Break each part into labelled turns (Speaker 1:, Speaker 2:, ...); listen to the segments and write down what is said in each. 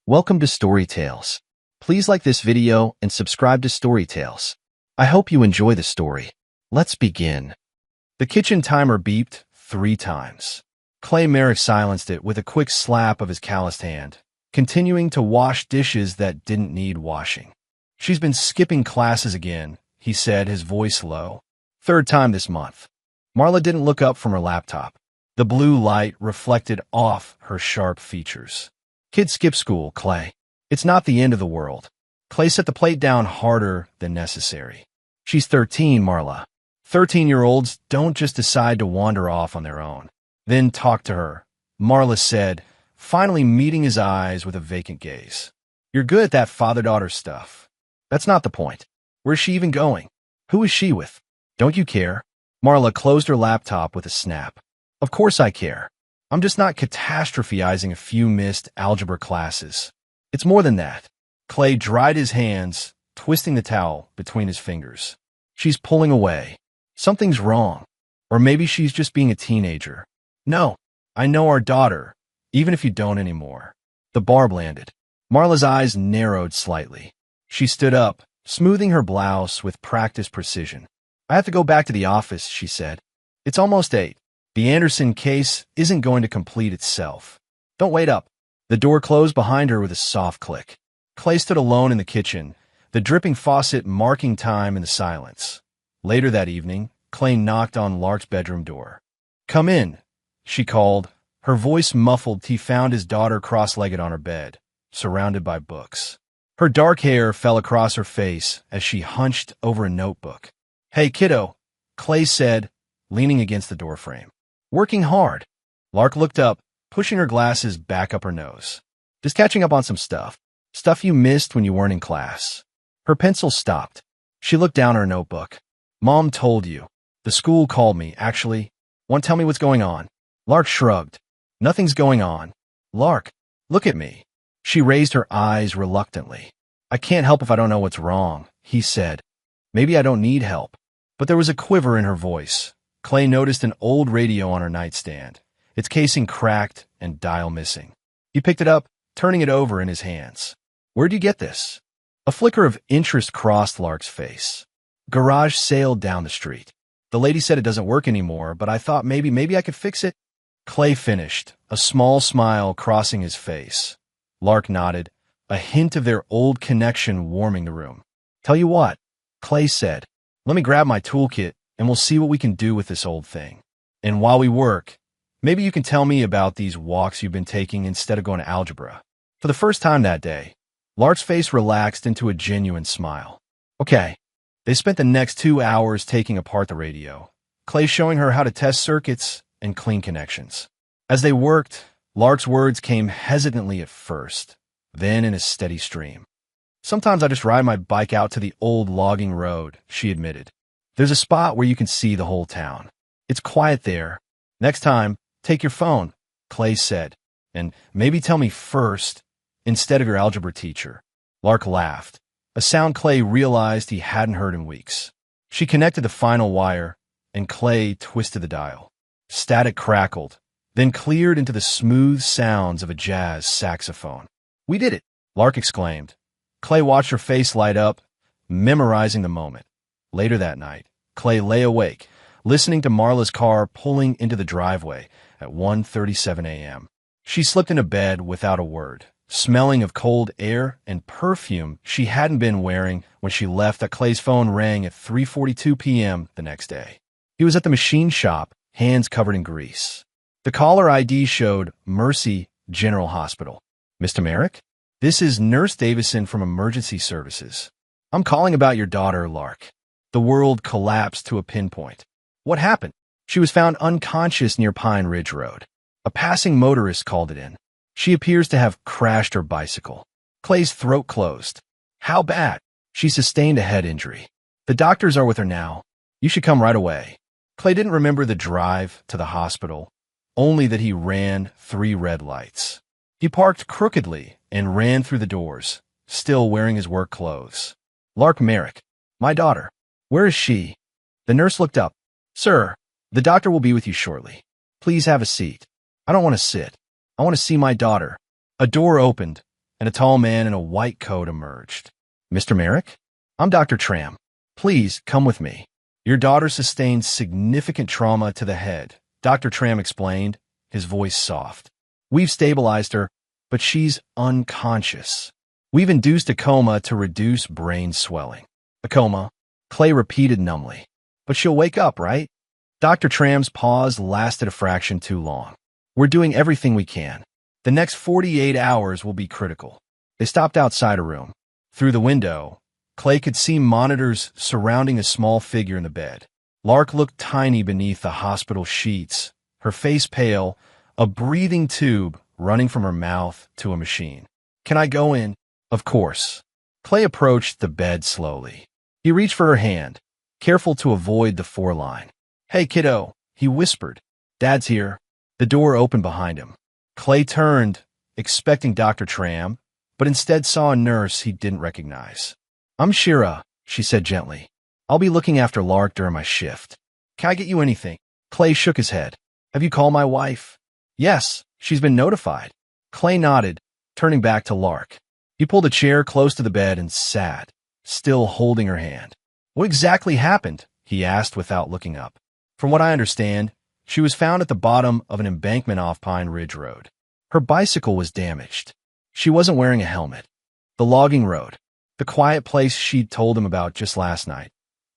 Speaker 1: Welcome to Story Tales. Please like this video and subscribe to Story Tales. I hope you enjoy the story. Let's begin. The kitchen timer beeped 3 times. Clay Merrick silenced it with a quick slap of his calloused hand, continuing to wash dishes that didn't need washing. "She's been skipping classes again," he said, his voice low. "3rd time this month." Marla didn't look up from her laptop. The blue light reflected off her sharp features. "Kids skip school, Clay. It's not the end of the world." Clay set the plate down harder than necessary. "She's 13, Marla. 13-year-olds don't just decide to wander off on their own. Then talk to her," Marla said, finally meeting his eyes with a vacant gaze. "You're good at that father-daughter stuff. That's not the point. Where's she even going? Who is she with? Don't you care?" Marla closed her laptop with a snap. "Of course I care. I'm just not catastrophizing a few missed algebra classes. It's more than that." Clay dried his hands, twisting the towel between his fingers. "She's pulling away. Something's wrong. Or maybe she's just being a teenager." "No, I know our daughter, even if you don't anymore." The barb landed. Marla's eyes narrowed slightly. She stood up, smoothing her blouse with practiced precision. "I have to go back to the office," she said. "It's almost 8. The Anderson case isn't going to complete itself. Don't wait up." The door closed behind her with a soft click. Clay stood alone in the kitchen, the dripping faucet marking time in the silence. Later that evening, Clay knocked on Lark's bedroom door. "Come in," she called, her voice muffled. He found his daughter cross-legged on her bed, surrounded by books. Her dark hair fell across her face as she hunched over a notebook. "Hey, kiddo," Clay said, leaning against the doorframe. "Working hard." Lark looked up, pushing her glasses back up her nose. "Just catching up on some stuff. Stuff you missed when you weren't in class." Her pencil stopped. She looked down at her notebook. "Mom told you. The school called me, actually. Want to tell me what's going on?" Lark shrugged. "Nothing's going on." "Lark, look at me." She raised her eyes reluctantly. "I can't help if I don't know what's wrong," he said. "Maybe I don't need help." But there was a quiver in her voice. Clay noticed an old radio on her nightstand, its casing cracked and dial missing. He picked it up, turning it over in his hands. "Where'd you get this?" A flicker of interest crossed Lark's face. "Garage sailed down the street. The lady said it doesn't work anymore, but I thought maybe I could fix it." Clay finished, a small smile crossing his face. Lark nodded, a hint of their old connection warming the room. "Tell you what," Clay said. "Let me grab my toolkit, and we'll see what we can do with this old thing. And while we work, maybe you can tell me about these walks you've been taking instead of going to algebra." For the first time that day, Lark's face relaxed into a genuine smile. "Okay." They spent the next 2 hours taking apart the radio, Clay showing her how to test circuits and clean connections. As they worked, Lark's words came hesitantly at first, then in a steady stream. "Sometimes I just ride my bike out to the old logging road," she admitted. "There's a spot where you can see the whole town. It's quiet there. Next time, take your phone," Clay said, "and maybe tell me first, instead of your algebra teacher." Lark laughed, a sound Clay realized he hadn't heard in weeks. She connected the final wire, and Clay twisted the dial. Static crackled, then cleared into the smooth sounds of a jazz saxophone. "We did it!" Lark exclaimed. Clay watched her face light up, memorizing the moment. Later that night, Clay lay awake, listening to Marla's car pulling into the driveway at 1:37 a.m. She slipped into bed without a word, smelling of cold air and perfume she hadn't been wearing when she left. That Clay's phone rang at 3:42 p.m. the next day. He was at the machine shop, hands covered in grease. The caller ID showed Mercy General Hospital. "Mr. Merrick? This is Nurse Davison from Emergency Services. I'm calling about your daughter, Lark." The world collapsed to a pinpoint. "What happened?" "She was found unconscious near Pine Ridge Road. A passing motorist called it in. She appears to have crashed her bicycle." Clay's throat closed. "How bad?" "She sustained a head injury. The doctors are with her now. You should come right away." Clay didn't remember the drive to the hospital, only that he ran 3 red lights. He parked crookedly and ran through the doors, still wearing his work clothes. "Lark Merrick. My daughter. Where is she?" The nurse looked up. "Sir, the doctor will be with you shortly. Please have a seat." "I don't want to sit. I want to see my daughter." A door opened, and a tall man in a white coat emerged. "Mr. Merrick? I'm Dr. Tram. Please come with me." "Your daughter sustained significant trauma to the head," Dr. Tram explained, his voice soft. "We've stabilized her, but she's unconscious. We've induced a coma to reduce brain swelling." "A coma?" Clay repeated numbly. "But she'll wake up, right?" Dr. Tram's pause lasted a fraction too long. "We're doing everything we can. The next 48 hours will be critical." They stopped outside a room. Through the window, Clay could see monitors surrounding a small figure in the bed. Lark looked tiny beneath the hospital sheets, her face pale, a breathing tube running from her mouth to a machine. "Can I go in?" "Of course." Clay approached the bed slowly. He reached for her hand, careful to avoid the foreline. "Hey, kiddo," he whispered. "Dad's here." The door opened behind him. Clay turned, expecting Dr. Tram, but instead saw a nurse he didn't recognize. "I'm Shira," she said gently. "I'll be looking after Lark during my shift. Can I get you anything?" Clay shook his head. "Have you called my wife?" "Yes, she's been notified." Clay nodded, turning back to Lark. He pulled a chair close to the bed and sat, still holding her hand. "What exactly happened?" he asked without looking up. "From what I understand, she was found at the bottom of an embankment off Pine Ridge Road. Her bicycle was damaged. She wasn't wearing a helmet. The logging road, the quiet place she'd told him about just last night."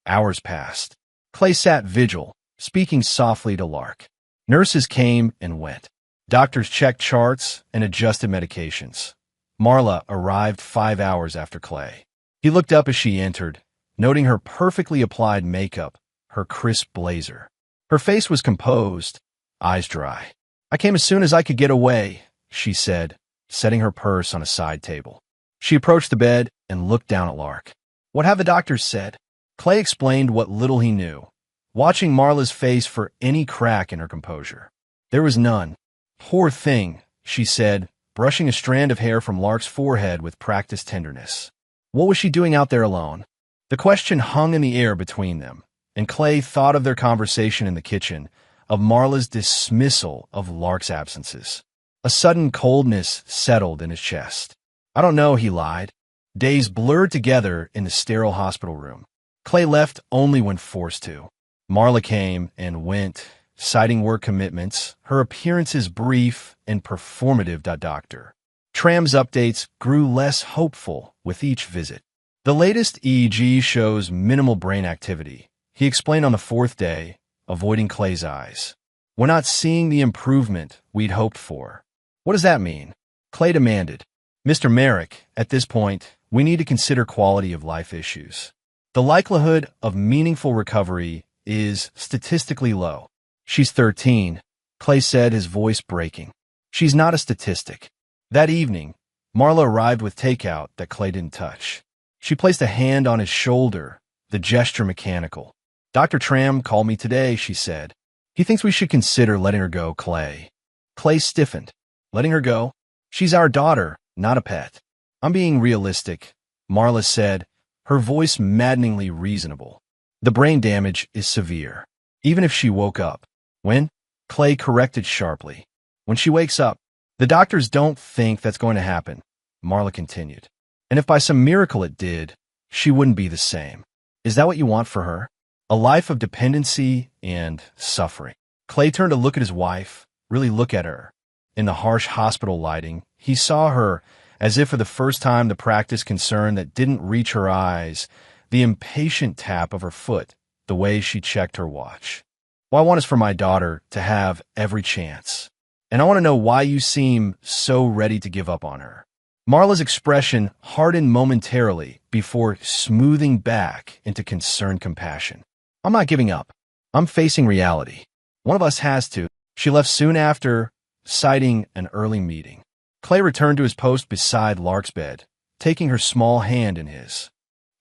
Speaker 1: Hours passed. Clay sat vigil, speaking softly to Lark. Nurses came and went. Doctors checked charts and adjusted medications. Marla arrived 5 hours after Clay. He looked up as she entered, noting her perfectly applied makeup, her crisp blazer. Her face was composed, eyes dry. "I came as soon as I could get away," she said, setting her purse on a side table. She approached the bed and looked down at Lark. "What have the doctors said?" Clay explained what little he knew, watching Marla's face for any crack in her composure. There was none. "Poor thing," she said, brushing a strand of hair from Lark's forehead with practiced tenderness. What was she doing out there alone? The question hung in the air between them, and Clay thought of their conversation in the kitchen, of Marla's dismissal of Lark's absences. A sudden coldness settled in his chest. "I don't know," he lied. Days blurred together in the sterile hospital room. Clay left only when forced to. Marla came and went, citing work commitments, her appearances brief and performative. Dr. Tram's updates grew less hopeful with each visit. "The latest EEG shows minimal brain activity," he explained on the 4th day, avoiding Clay's eyes. "We're not seeing the improvement we'd hoped for." "What does that mean?" Clay demanded. "Mr. Merrick, at this point, we need to consider quality of life issues. The likelihood of meaningful recovery is statistically low." "She's 13, Clay said, his voice breaking. "She's not a statistic." That evening, Marla arrived with takeout that Clay didn't touch. She placed a hand on his shoulder, the gesture mechanical. "Dr. Tram called me today," she said. "He thinks we should consider letting her go, Clay." Clay stiffened. "Letting her go? She's our daughter, not a pet." "I'm being realistic," Marla said, her voice maddeningly reasonable. "The brain damage is severe, even if she woke up." "When?" Clay corrected sharply. "When she wakes up." "The doctors don't think that's going to happen," Marla continued. "And if by some miracle it did, she wouldn't be the same." "Is that what you want for her? A life of dependency and suffering?" Clay turned to look at his wife, really look at her. In the harsh hospital lighting, he saw her, as if for the first time, the practiced concern that didn't reach her eyes, the impatient tap of her foot, the way she checked her watch. "What I want is for my daughter to have every chance. And I want to know why you seem so ready to give up on her." Marla's expression hardened momentarily before smoothing back into concerned compassion. "I'm not giving up. I'm facing reality. One of us has to." She left soon after, citing an early meeting. Clay returned to his post beside Lark's bed, taking her small hand in his.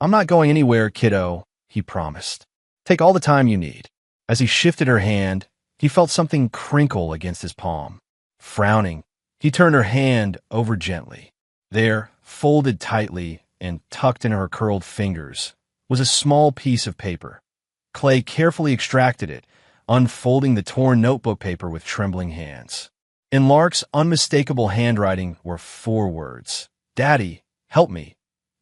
Speaker 1: "I'm not going anywhere, kiddo," he promised. "Take all the time you need." As he shifted her hand, he felt something crinkle against his palm. Frowning, he turned her hand over gently. There, folded tightly and tucked in her curled fingers, was a small piece of paper. Clay carefully extracted it, unfolding the torn notebook paper with trembling hands. In Lark's unmistakable handwriting were 4 words: "Daddy, help me."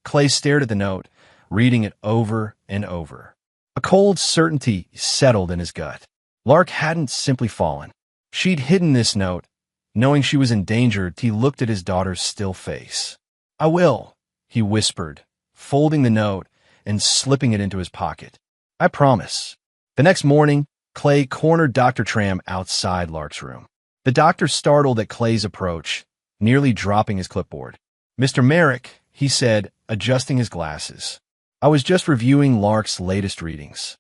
Speaker 1: Clay stared at the note, reading it over and over. A cold certainty settled in his gut. Lark hadn't simply fallen. She'd hidden this note. Knowing she was endangered, he looked at his daughter's still face. "I will," he whispered, folding the note and slipping it into his pocket. "I promise." The next morning, Clay cornered Dr. Tram outside Lark's room. The doctor startled at Clay's approach, nearly dropping his clipboard. "Mr. Merrick," he said, adjusting his glasses. "I was just reviewing Lark's latest readings."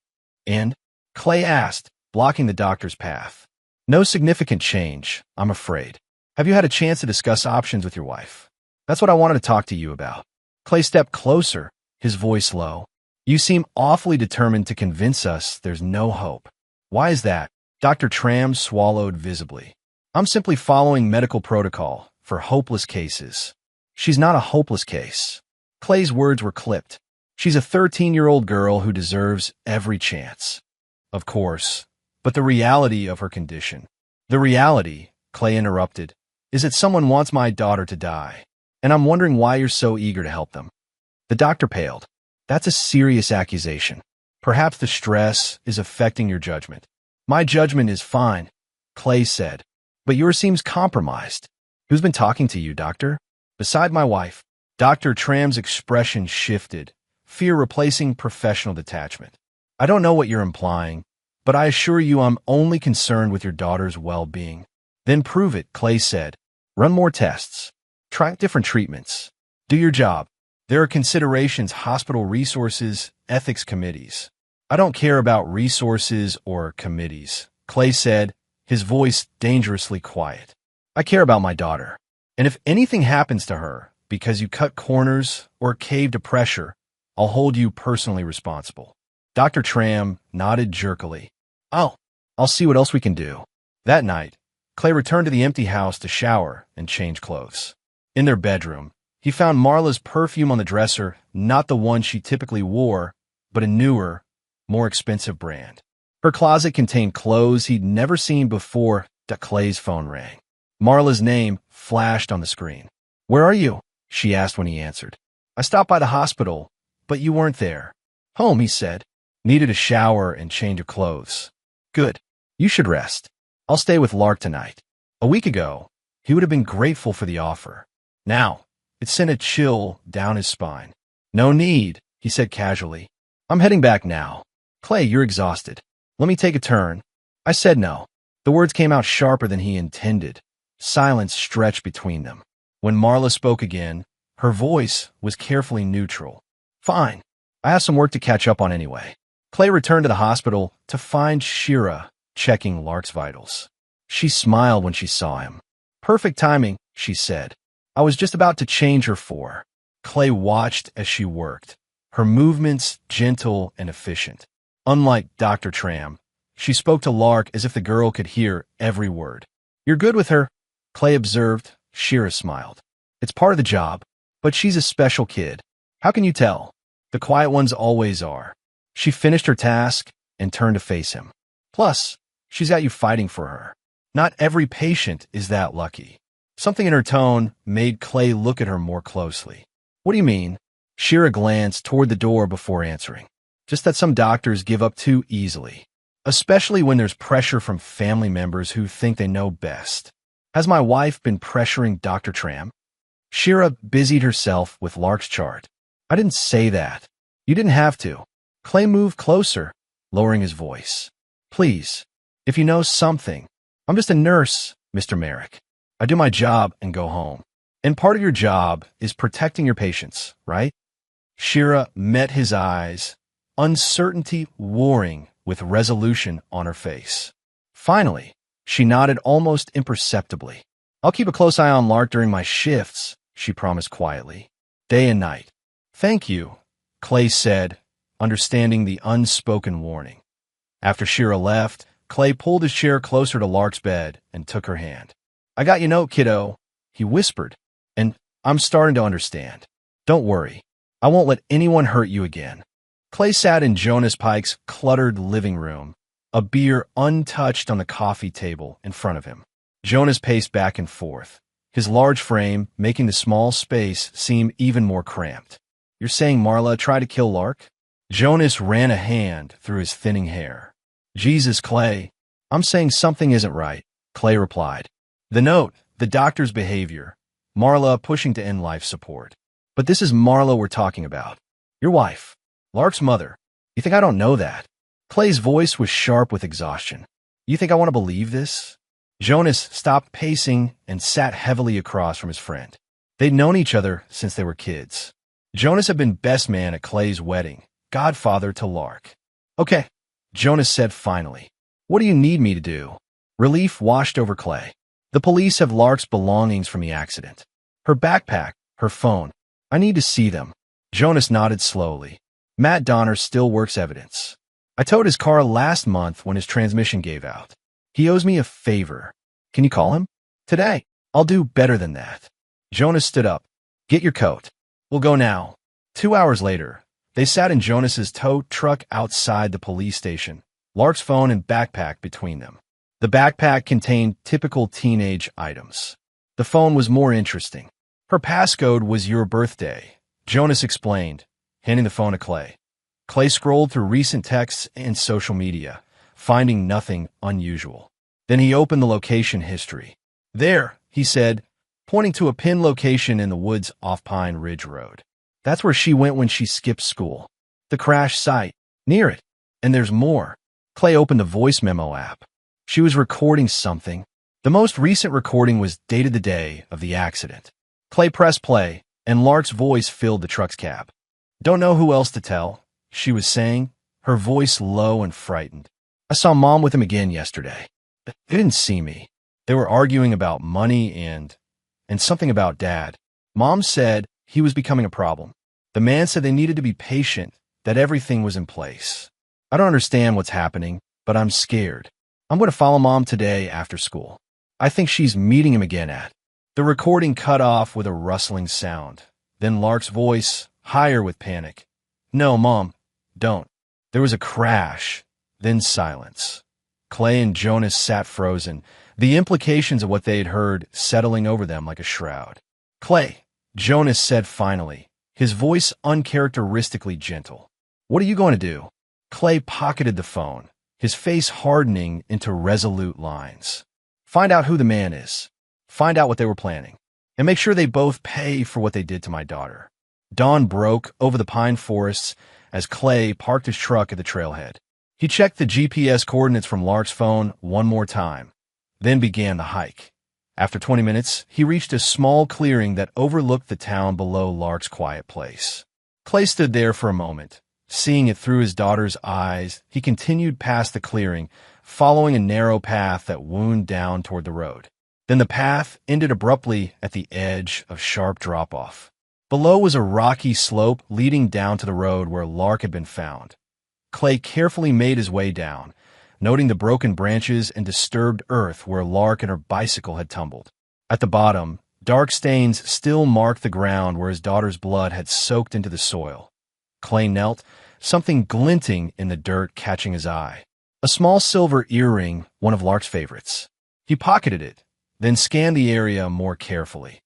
Speaker 1: "And?" Clay asked, blocking the doctor's path. "No significant change, I'm afraid. Have you had a chance to discuss options with your wife?" "That's what I wanted to talk to you about." Clay stepped closer, his voice low. "You seem awfully determined to convince us there's no hope." "Why is that?" Dr. Tram swallowed visibly. "I'm simply following medical protocol for hopeless cases." "She's not a hopeless case." Clay's words were clipped. "She's a 13-year-old girl who deserves every chance." "Of course, but the reality of her condition." "The reality," Clay interrupted, "is that someone wants my daughter to die, and I'm wondering why you're so eager to help them." The doctor paled. "That's a serious accusation. Perhaps the stress is affecting your judgment." "My judgment is fine," Clay said, "but yours seems compromised." "Who's been talking to you, doctor?" "Beside my wife." Dr. Tram's expression shifted, fear replacing professional detachment. "I don't know what you're implying, but I assure you I'm only concerned with your daughter's well-being." "Then prove it," Clay said. "Run more tests. Try different treatments. Do your job. There are considerations, hospital resources, ethics committees." "I don't care about resources or committees," Clay said, his voice dangerously quiet. "I care about my daughter. And if anything happens to her because you cut corners or caved to pressure, I'll hold you personally responsible." Dr. Tram nodded jerkily. I'll see what else we can do." That night, Clay returned to the empty house to shower and change clothes. In their bedroom, he found Marla's perfume on the dresser, not the one she typically wore, but a newer, more expensive brand. Her closet contained clothes he'd never seen before. Clay's phone rang. Marla's name flashed on the screen. "Where are you?" she asked when he answered. "I stopped by the hospital, but you weren't there." "Home," he said. "Needed a shower and change of clothes." "Good. You should rest. I'll stay with Lark tonight." A week ago, he would have been grateful for the offer. Now, it sent a chill down his spine. "No need," he said casually. "I'm heading back now." "Clay, you're exhausted. Let me take a turn." "I said no." The words came out sharper than he intended. Silence stretched between them. When Marla spoke again, her voice was carefully neutral. "Fine. I have some work to catch up on anyway." Clay returned to the hospital to find Shira checking Lark's vitals. She smiled when she saw him. "Perfect timing," she said. "I was just about to change her for." Clay watched as she worked, her movements gentle and efficient. Unlike Dr. Tram, she spoke to Lark as if the girl could hear every word. "You're good with her," Clay observed. Shira smiled. "It's part of the job, but she's a special kid." "How can you tell?" "The quiet ones always are." She finished her task and turned to face him. "Plus, she's got you fighting for her. Not every patient is that lucky." Something in her tone made Clay look at her more closely. "What do you mean?" Shira glanced toward the door before answering. "Just that some doctors give up too easily, especially when there's pressure from family members who think they know best." "Has my wife been pressuring Dr. Tram?" Shira busied herself with Lark's chart. "I didn't say that. You didn't have to." Clay moved closer, lowering his voice. "Please, if you know something, I'm just a nurse, Mr. Merrick. I do my job and go home. And part of your job is protecting your patients, right?" Shira met his eyes, uncertainty warring with resolution on her face. Finally, she nodded almost imperceptibly. "I'll keep a close eye on Lark during my shifts," she promised quietly. "Day and night." "Thank you," Clay said, understanding the unspoken warning. After Shira left, Clay pulled his chair closer to Lark's bed and took her hand. "I got your note, kiddo," he whispered, "and I'm starting to understand. Don't worry. I won't let anyone hurt you again." Clay sat in Jonas Pike's cluttered living room, a beer untouched on the coffee table in front of him. Jonas paced back and forth, his large frame making the small space seem even more cramped. "You're saying Marla tried to kill Lark?" Jonas ran a hand through his thinning hair. "Jesus, Clay. I'm saying something isn't right," Clay replied. "The note, the doctor's behavior, Marla pushing to end life support. But this is Marla we're talking about. Your wife. Lark's mother. You think I don't know that?" Clay's voice was sharp with exhaustion. "You think I want to believe this?" Jonas stopped pacing and sat heavily across from his friend. They'd known each other since they were kids. Jonas had been best man at Clay's wedding, godfather to Lark. "Okay," Jonas said finally. "What do you need me to do?" Relief washed over Clay. "The police have Lark's belongings from the accident. Her backpack, her phone. I need to see them." Jonas nodded slowly. "Matt Donner still works evidence. I towed his car last month when his transmission gave out. He owes me a favor. Can you call him? Today. I'll do better than that." Jonas stood up. "Get your coat. We'll go now." 2 hours later, they sat in Jonas's tow truck outside the police station, Lark's phone and backpack between them. The backpack contained typical teenage items. The phone was more interesting. "Her passcode was your birthday," Jonas explained, handing the phone to Clay. Clay scrolled through recent texts and social media, finding nothing unusual. Then he opened the location history. "There," he said, pointing to a pinned location in the woods off Pine Ridge Road. "That's where she went when she skipped school. The crash site. Near it. And there's more." Clay opened the voice memo app. She was recording something. The most recent recording was dated the day of the accident. Clay pressed play, and Lark's voice filled the truck's cab. "Don't know who else to tell," she was saying, her voice low and frightened. "I saw Mom with him again yesterday. They didn't see me. They were arguing about money and something about Dad. Mom said he was becoming a problem. The man said they needed to be patient, that everything was in place. I don't understand what's happening, but I'm scared. I'm going to follow Mom today after school. I think she's meeting him again at." The recording cut off with a rustling sound. Then Lark's voice, higher with panic. "No, Mom, don't." There was a crash, then silence. Clay and Jonas sat frozen, the implications of what they had heard settling over them like a shroud. "Clay," Jonas said finally, his voice uncharacteristically gentle. "What are you going to do?" Clay pocketed the phone, his face hardening into resolute lines. "Find out who the man is. Find out what they were planning. And make sure they both pay for what they did to my daughter." Dawn broke over the pine forests as Clay parked his truck at the trailhead. He checked the GPS coordinates from Lark's phone one more time, then began the hike. After 20 minutes, he reached a small clearing that overlooked the town below Lark's quiet place. Clay stood there for a moment. Seeing it through his daughter's eyes, he continued past the clearing, following a narrow path that wound down toward the road. Then the path ended abruptly at the edge of sharp drop-off. Below was a rocky slope leading down to the road where Lark had been found. Clay carefully made his way down, noting the broken branches and disturbed earth where Lark and her bicycle had tumbled. At the bottom, dark stains still marked the ground where his daughter's blood had soaked into the soil. Clay knelt, something glinting in the dirt catching his eye. A small silver earring, one of Lark's favorites. He pocketed it, then scanned the area more carefully.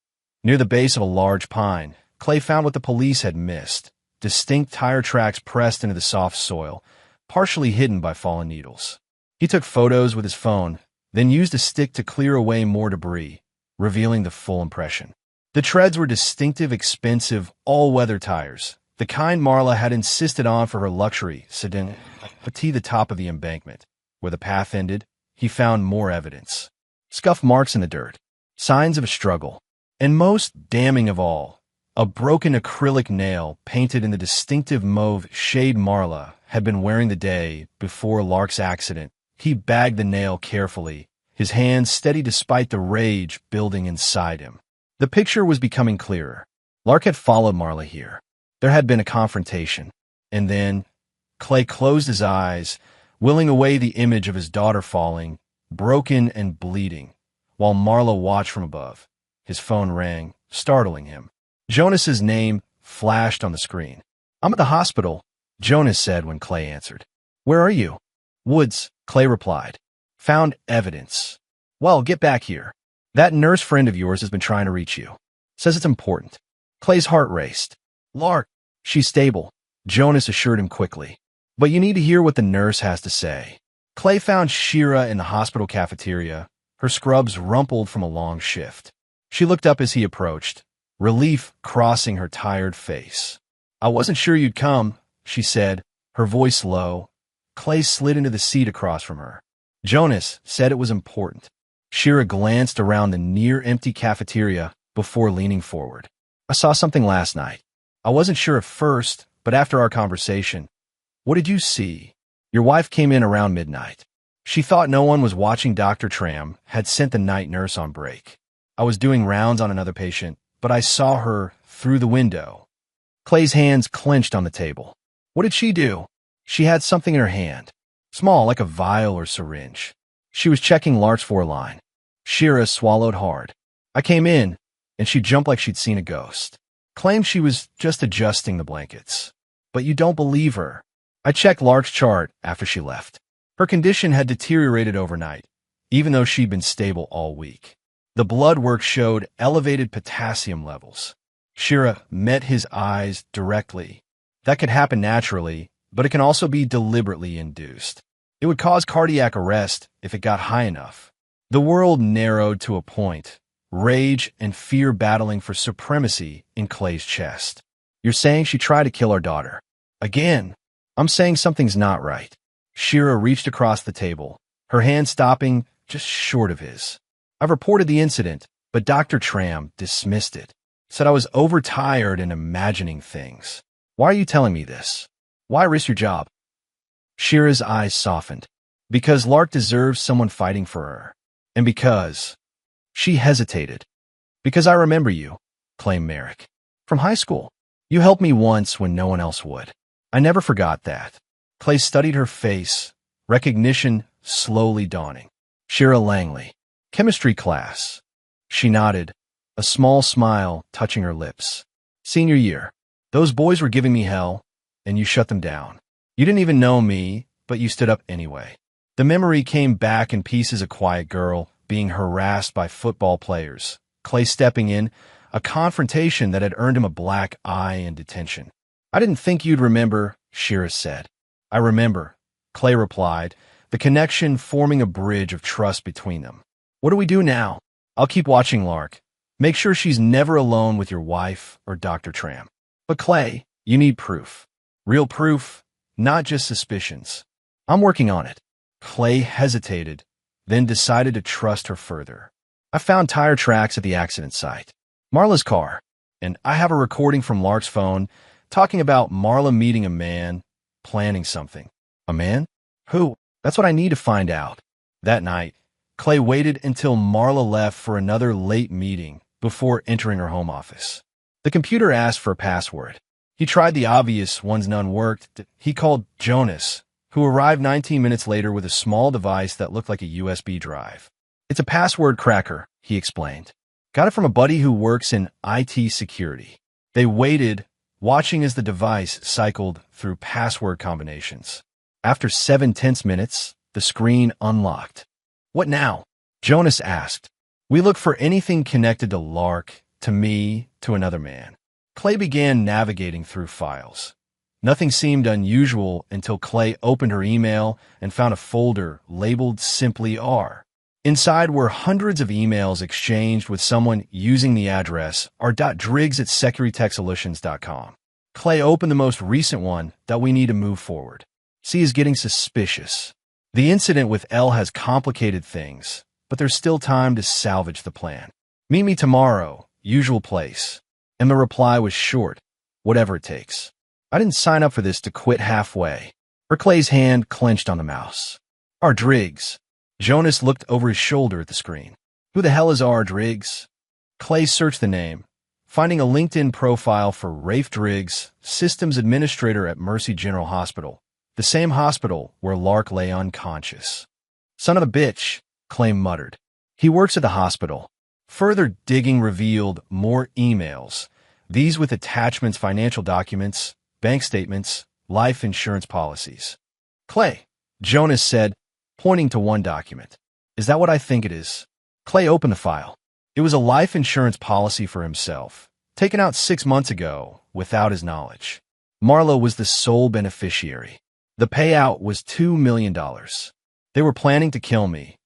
Speaker 1: Near the base of a large pine, Clay found what the police had missed. Distinct tire tracks pressed into the soft soil, partially hidden by fallen needles. He took photos with his phone, then used a stick to clear away more debris, revealing the full impression. The treads were distinctive, expensive, all-weather tires, the kind Marla had insisted on for her luxury sedan. To the top of the embankment, where the path ended, he found more evidence. Scuff marks in the dirt, signs of a struggle, and most damning of all, a broken acrylic nail painted in the distinctive mauve shade Marla had been wearing the day before Lark's accident. He bagged the nail carefully, his hands steady despite the rage building inside him. The picture was becoming clearer. Lark had followed Marla here. There had been a confrontation. And then Clay closed his eyes, willing away the image of his daughter falling, broken and bleeding, while Marla watched from above. His phone rang, startling him. Jonas's name flashed on the screen. "I'm at the hospital," Jonas said when Clay answered. "Where are you?" "Woods," Clay replied. "Found evidence." "Well, get back here." That nurse friend of yours has been trying to reach you. Says it's important. Clay's heart raced. Lark, she's stable, Jonas assured him quickly. But you need to hear what the nurse has to say. Clay found Shira in the hospital cafeteria, her scrubs rumpled from a long shift. She looked up as he approached, relief crossing her tired face. I wasn't sure you'd come, she said, her voice low. Clay slid into the seat across from her. Jonas said it was important. Shira glanced around the near-empty cafeteria before leaning forward. I saw something last night. I wasn't sure at first, but after our conversation, what did you see? Your wife came in around midnight. She thought no one was watching. Dr. Tram had sent the night nurse on break. I was doing rounds on another patient, but I saw her through the window. Clay's hands clenched on the table. What did she do? She had something in her hand, small like a vial or syringe. She was checking Lark's line. Shira swallowed hard. I came in, and she jumped like she'd seen a ghost. Claimed she was just adjusting the blankets. But you don't believe her. I checked Lark's chart after she left. Her condition had deteriorated overnight, even though she'd been stable all week. The blood work showed elevated potassium levels. Shira met his eyes directly. That could happen naturally, but it can also be deliberately induced. It would cause cardiac arrest if it got high enough. The world narrowed to a point, rage and fear battling for supremacy in Clay's chest. You're saying she tried to kill our daughter. Again, I'm saying something's not right. Shira reached across the table, her hand stopping just short of his. I've reported the incident, but Dr. Tram dismissed it. Said I was overtired and imagining things. Why are you telling me this? Why risk your job? Shira's eyes softened. Because Lark deserves someone fighting for her. And because... She hesitated. Because I remember you, claimed Merrick. From high school. You helped me once when no one else would. I never forgot that. Clay studied her face, recognition slowly dawning. Shira Langley. Chemistry class. She nodded, a small smile touching her lips. Senior year. Those boys were giving me hell, and you shut them down. You didn't even know me, but you stood up anyway. The memory came back in pieces. A quiet girl being harassed by football players. Clay stepping in, a confrontation that had earned him a black eye and detention. I didn't think you'd remember, Shira said. I remember, Clay replied, the connection forming a bridge of trust between them. What do we do now? I'll keep watching Lark. Make sure she's never alone with your wife or Dr. Tram. But Clay, you need proof. Real proof, not just suspicions. I'm working on it. Clay hesitated, then decided to trust her further. I found tire tracks at the accident site. Marla's car. And I have a recording from Lark's phone talking about Marla meeting a man, planning something. A man? Who? That's what I need to find out. That night, Clay waited until Marla left for another late meeting before entering her home office. The computer asked for a password. He tried the obvious ones. None worked. He called Jonas, who arrived 19 minutes later with a small device that looked like a USB drive. It's a password cracker, he explained. Got it from a buddy who works in IT security. They waited, watching as the device cycled through password combinations. After 7 tense minutes, the screen unlocked. What now? Jonas asked. We look for anything connected to Lark, to me, to another man. Clay began navigating through files. Nothing seemed unusual until Clay opened her email and found a folder labeled simply R. Inside were hundreds of emails exchanged with someone using the address r.driggs@securitechsolutions.com. Clay opened the most recent one that we need to move forward. C is getting suspicious. The incident with L has complicated things, but there's still time to salvage the plan. Meet me tomorrow, usual place. And the reply was short, whatever it takes. I didn't sign up for this to quit halfway. Clay's hand clenched on the mouse. R. Driggs. Jonas looked over his shoulder at the screen. Who the hell is R. Driggs? Clay searched the name, finding a LinkedIn profile for Rafe Driggs, systems administrator at Mercy General Hospital, the same hospital where Lark lay unconscious. Son of a bitch, Clay muttered. He works at the hospital. Further digging revealed more emails, these with attachments, financial documents, bank statements, life insurance policies. Clay, Jonas said, pointing to one document. Is that what I think it is? Clay opened the file. It was a life insurance policy for himself, taken out 6 months ago without his knowledge. Marla was the sole beneficiary. The payout was $2 million. They were planning to kill me,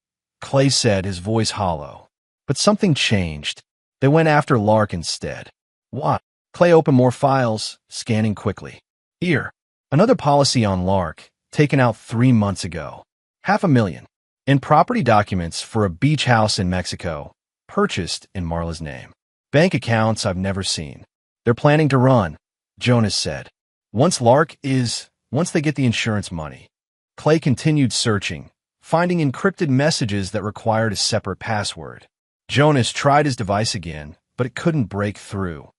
Speaker 1: Clay said, his voice hollow. But something changed. They went after Lark instead. What? Clay opened more files, scanning quickly. Here, another policy on Lark, taken out 3 months ago. $500,000. In property documents for a beach house in Mexico, purchased in Marla's name. Bank accounts I've never seen. They're planning to run, Jonas said. Once they get the insurance money. Clay continued searching, finding encrypted messages that required a separate password. Jonas tried his device again, but it couldn't break through.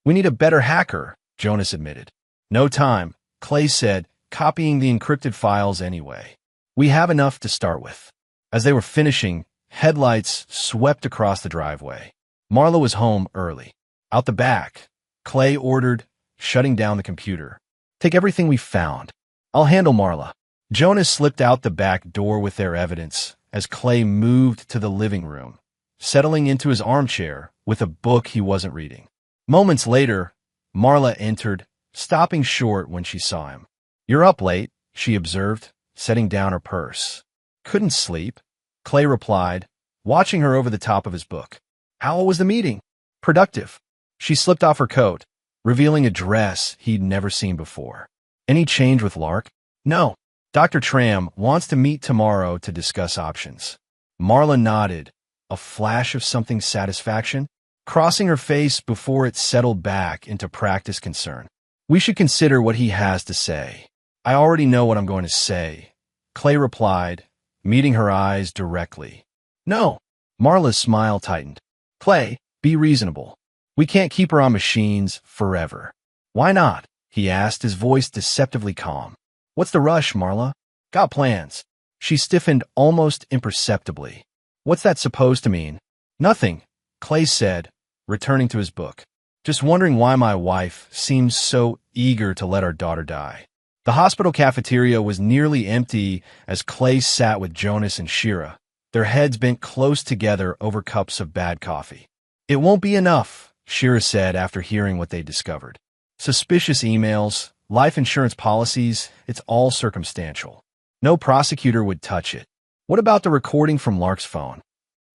Speaker 1: We need a better hacker, Jonas admitted. No time, Clay said, copying the encrypted files anyway. We have enough to start with. As they were finishing, headlights swept across the driveway. Marla was home early. Out the back, Clay ordered, shutting down the computer. Take everything we found. I'll handle Marla. Jonas slipped out the back door with their evidence as Clay moved to the living room, settling into his armchair with a book he wasn't reading. Moments later, Marla entered, stopping short when she saw him. You're up late, she observed, setting down her purse. Couldn't sleep, Clay replied, watching her over the top of his book. How was the meeting? Productive. She slipped off her coat, revealing a dress he'd never seen before. Any change with Lark? No. Dr. Tram wants to meet tomorrow to discuss options. Marla nodded, a flash of something satisfaction, crossing her face before it settled back into practiced concern. We should consider what he has to say. I already know what I'm going to say, Clay replied, meeting her eyes directly. No. Marla's smile tightened. Clay, be reasonable. We can't keep her on machines forever. Why not? He asked, his voice deceptively calm. What's the rush, Marla? Got plans. She stiffened almost imperceptibly. What's that supposed to mean? Nothing, Clay said, returning to his book. Just wondering why my wife seems so eager to let our daughter die. The hospital cafeteria was nearly empty as Clay sat with Jonas and Shira, their heads bent close together over cups of bad coffee. It won't be enough, Shira said after hearing what they discovered. Suspicious emails, life insurance policies, it's all circumstantial. No prosecutor would touch it. What about the recording from Lark's phone?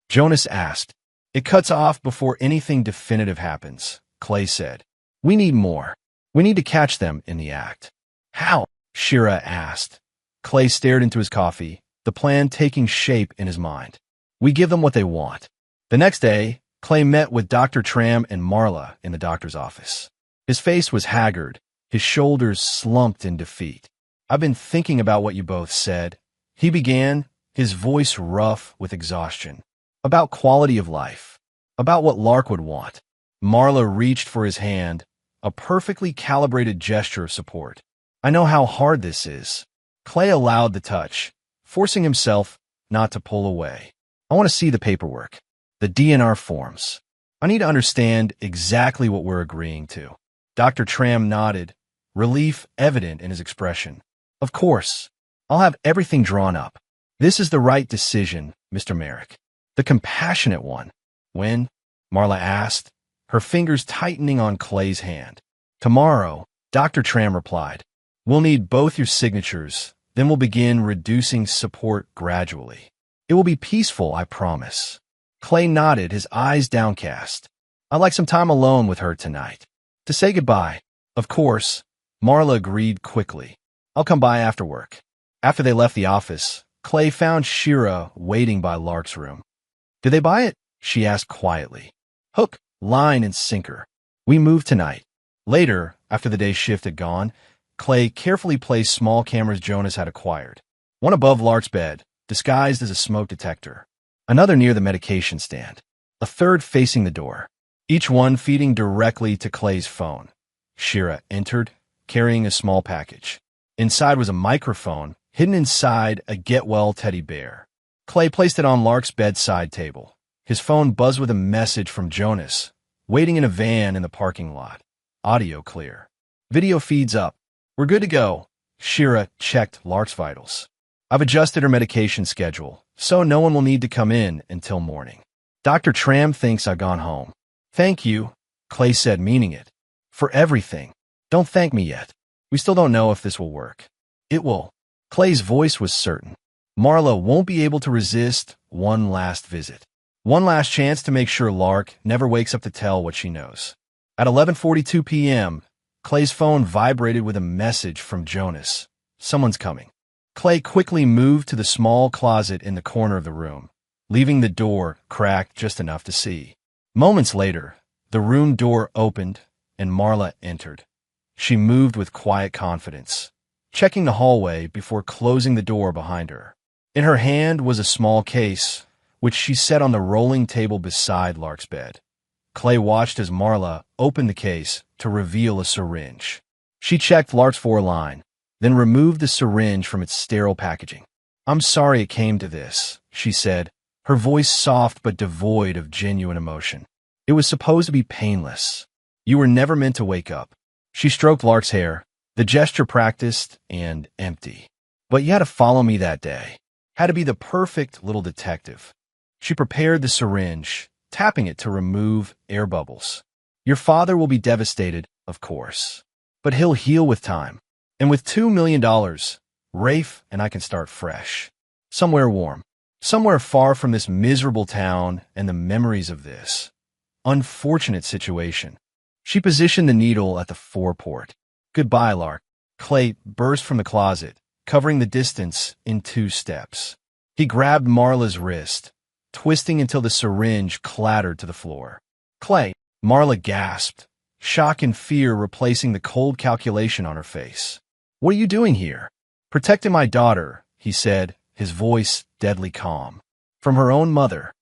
Speaker 1: Jonas asked. It cuts off before anything definitive happens, Clay said. We need more. We need to catch them in the act. How? Shira asked. Clay stared into his coffee, the plan taking shape in his mind. We give them what they want. The next day, Clay met with Dr. Tram and Marla in the doctor's office. His face was haggard, his shoulders slumped in defeat. I've been thinking about what you both said, he began, his voice rough with exhaustion. About quality of life. About what Lark would want. Marla reached for his hand, a perfectly calibrated gesture of support. I know how hard this is. Clay allowed the touch, forcing himself not to pull away. I want to see the paperwork. The DNR forms. I need to understand exactly what we're agreeing to. Dr. Tram nodded, relief evident in his expression. Of course. I'll have everything drawn up. This is the right decision, Mr. Merrick. The compassionate one. When? Marla asked, her fingers tightening on Clay's hand. Tomorrow, Dr. Tram replied. We'll need both your signatures, then we'll begin reducing support gradually. It will be peaceful, I promise. Clay nodded, his eyes downcast. I'd like some time alone with her tonight. To say goodbye. Of course, Marla agreed quickly. I'll come by after work. After they left the office, Clay found Shira waiting by Lark's room. Did they buy it? She asked quietly. Hook, line, and sinker. We moved tonight. Later, after the day's shift had gone, Clay carefully placed small cameras Jonas had acquired. One above Lark's bed, disguised as a smoke detector. Another near the medication stand. A third facing the door. Each one feeding directly to Clay's phone. Shira entered, carrying a small package. Inside was a microphone, hidden inside a get-well teddy bear. Clay placed it on Lark's bedside table. His phone buzzed with a message from Jonas, waiting in a van in the parking lot. Audio clear. Video feeds up. We're good to go. Shira checked Lark's vitals. I've adjusted her medication schedule, so no one will need to come in until morning. Dr. Tram thinks I've gone home. Thank you, Clay said, meaning it. For everything. Don't thank me yet. We still don't know if this will work. It will. Clay's voice was certain. Marla won't be able to resist one last visit. One last chance to make sure Lark never wakes up to tell what she knows. At 11:42 p.m., Clay's phone vibrated with a message from Jonas. Someone's coming. Clay quickly moved to the small closet in the corner of the room, leaving the door cracked just enough to see. Moments later, the room door opened and Marla entered. She moved with quiet confidence, checking the hallway before closing the door behind her. In her hand was a small case, which she set on the rolling table beside Lark's bed. Clay watched as Marla opened the case to reveal a syringe. She checked Lark's foreline, then removed the syringe from its sterile packaging. "I'm sorry it came to this," she said, her voice soft but devoid of genuine emotion. "It was supposed to be painless. You were never meant to wake up." She stroked Lark's hair, the gesture practiced and empty. "But you had to follow me that day. Had to be the perfect little detective." She prepared the syringe, tapping it to remove air bubbles. "Your father will be devastated, of course. But he'll heal with time. And with $2 million, Rafe and I can start fresh. Somewhere warm. Somewhere far from this miserable town and the memories of this unfortunate situation." She positioned the needle at the foreport. "Goodbye, Lark." Clay burst from the closet, covering the distance in 2 steps. He grabbed Marla's wrist, twisting until the syringe clattered to the floor. "Clay!" Marla gasped, shock and fear replacing the cold calculation on her face. "What are you doing here?" "Protecting my daughter," he said, his voice deadly calm. "From her own mother."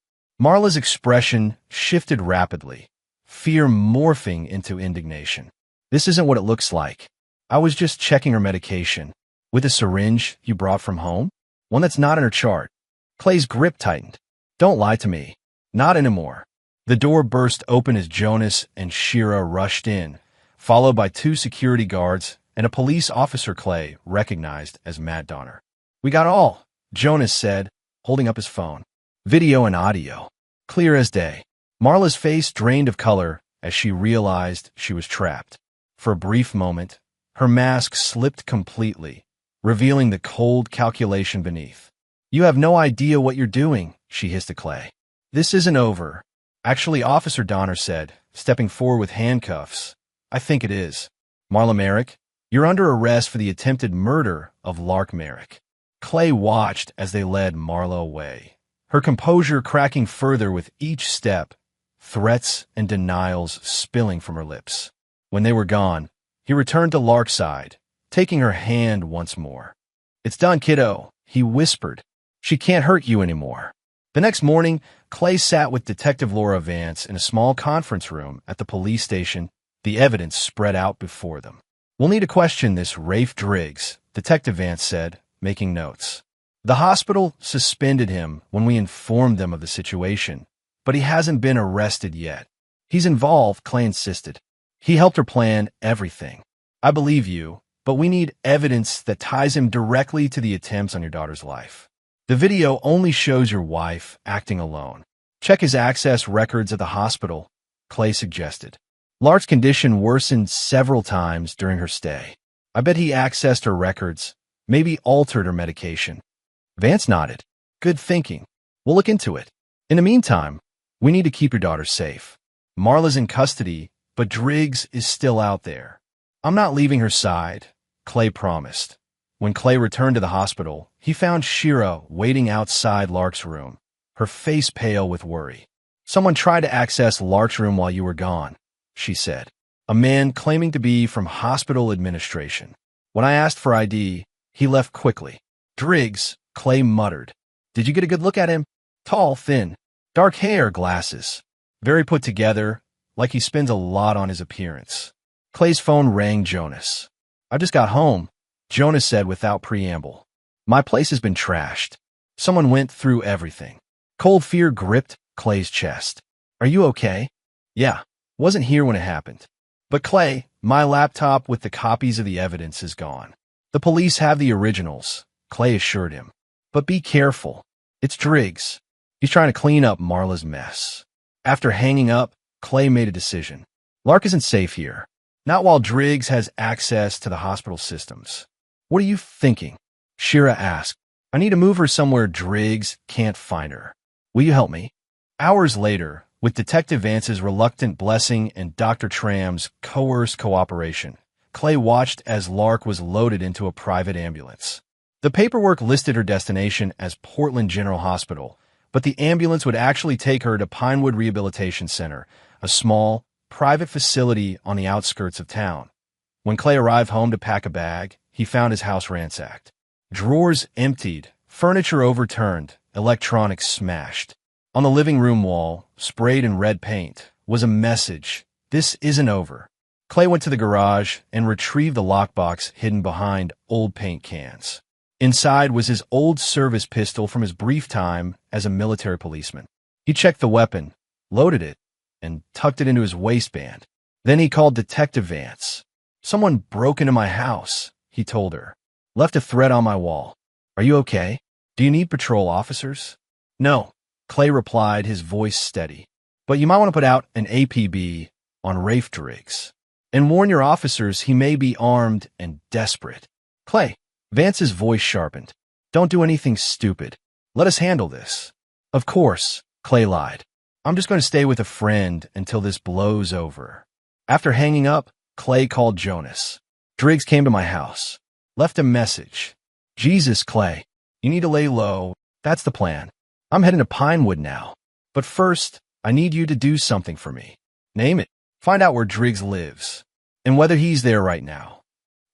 Speaker 1: Marla's expression shifted rapidly, fear morphing into indignation. "This isn't what it looks like. I was just checking her medication. With a syringe you brought from home? One that's not in her chart." Clay's grip tightened. "Don't lie to me. Not anymore." The door burst open as Jonas and Shira rushed in, followed by 2 security guards and a police officer Clay recognized as Matt Donner. "We got all," Jonas said, holding up his phone. Video and audio. Clear as day. Marla's face drained of color as she realized she was trapped. For a brief moment, her mask slipped completely, revealing the cold calculation beneath. "You have no idea what you're doing," she hissed at Clay. "This isn't over." "Actually," Officer Donner said, stepping forward with handcuffs. "I think it is. Marla Merrick, you're under arrest for the attempted murder of Lark Merrick." Clay watched as they led Marla away, her composure cracking further with each step, threats and denials spilling from her lips. When they were gone, he returned to Lark's side, taking her hand once more. "It's done, kiddo," he whispered. "She can't hurt you anymore." The next morning, Clay sat with Detective Laura Vance in a small conference room at the police station, the evidence spread out before them. "We'll need to question this Rafe Driggs," Detective Vance said, making notes. "The hospital suspended him when we informed them of the situation, but he hasn't been arrested yet." "He's involved," Clay insisted. "He helped her plan everything." "I believe you, but we need evidence that ties him directly to the attempts on your daughter's life. The video only shows your wife acting alone." "Check his access records at the hospital," Clay suggested. "Lark's condition worsened several times during her stay. I bet he accessed her records, maybe altered her medication." Vance nodded. "Good thinking. We'll look into it. In the meantime, we need to keep your daughter safe. Marla's in custody, but Driggs is still out there." "I'm not leaving her side," Clay promised. When Clay returned to the hospital, he found Shira waiting outside Lark's room, her face pale with worry. "Someone tried to access Lark's room while you were gone," she said. "A man claiming to be from hospital administration. When I asked for ID, he left quickly." "Driggs," Clay muttered. "Did you get a good look at him? Tall, thin, dark hair, glasses. Very put together, like he spends a lot on his appearance." Clay's phone rang Jonas. "I just got home," Jonas said without preamble. "My place has been trashed. Someone went through everything." Cold fear gripped Clay's chest. "Are you okay?" "Yeah, wasn't here when it happened." "But Clay, my laptop with the copies of the evidence is gone." "The police have the originals," Clay assured him. "But be careful. It's Driggs. He's trying to clean up Marla's mess. After hanging up, Clay made a decision. Lark isn't safe here. Not while Driggs has access to the hospital systems. What are you thinking? Shira asked. I need to move her somewhere Driggs can't find her. Will you help me? Hours later, with Detective Vance's reluctant blessing and Dr. Tram's coerced cooperation, Clay watched as Lark was loaded into a private ambulance. The paperwork listed her destination as Portland General Hospital, but the ambulance would actually take her to Pinewood Rehabilitation Center, a small, private facility on the outskirts of town. When Clay arrived home to pack a bag, he found his house ransacked. Drawers emptied, furniture overturned, electronics smashed. On the living room wall, sprayed in red paint, was a message. This isn't over. Clay went to the garage and retrieved the lockbox hidden behind old paint cans. Inside was his old service pistol from his brief time as a military policeman. He checked the weapon, loaded it, and tucked it into his waistband. Then he called Detective Vance. Someone broke into my house, he told her. Left a threat on my wall. Are you okay? Do you need patrol officers? No, Clay replied, his voice steady. But you might want to put out an APB on Rafe Driggs. And warn your officers he may be armed and desperate. Clay, Vance's voice sharpened. Don't do anything stupid. Let us handle this. Of course, Clay lied. I'm just going to stay with a friend until this blows over. After hanging up, Clay called Jonas. Driggs came to my house. Left a message. Jesus, Clay. You need to lay low. That's the plan. I'm heading to Pinewood now. But first, I need you to do something for me. Name it. Find out where Driggs lives. And whether he's there right now.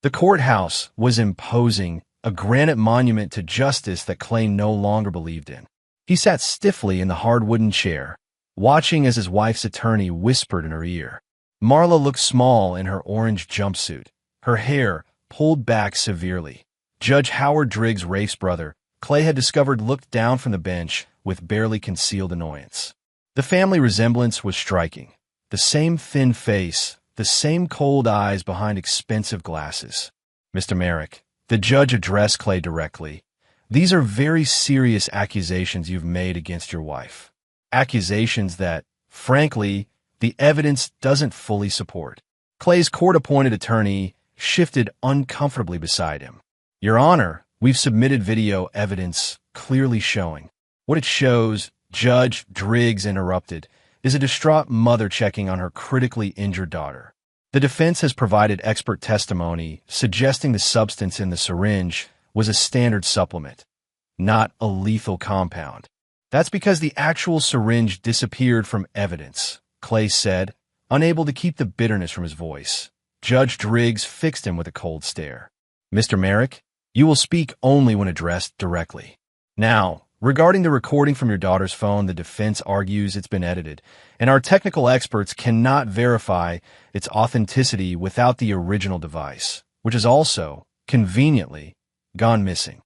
Speaker 1: The courthouse was imposing, a granite monument to justice that Clay no longer believed in. He sat stiffly in the hard wooden chair, watching as his wife's attorney whispered in her ear. Marla looked small in her orange jumpsuit, her hair pulled back severely. Judge Howard Driggs, Rafe's brother, Clay had discovered, looked down from the bench with barely concealed annoyance. The family resemblance was striking. The same thin face, the same cold eyes behind expensive glasses. Mr. Merrick, the judge addressed Clay directly. These are very serious accusations you've made against your wife. Accusations that, frankly, the evidence doesn't fully support. Clay's court-appointed attorney shifted uncomfortably beside him. Your Honor, we've submitted video evidence clearly showing. What it shows, Judge Driggs interrupted, is a distraught mother checking on her critically injured daughter. The defense has provided expert testimony suggesting the substance in the syringe was a standard supplement, not a lethal compound. That's because the actual syringe disappeared from evidence, Clay said, unable to keep the bitterness from his voice. Judge Driggs fixed him with a cold stare. Mr. Merrick, you will speak only when addressed directly. Now, regarding the recording from your daughter's phone, the defense argues it's been edited, and our technical experts cannot verify its authenticity without the original device, which is also, conveniently, gone missing.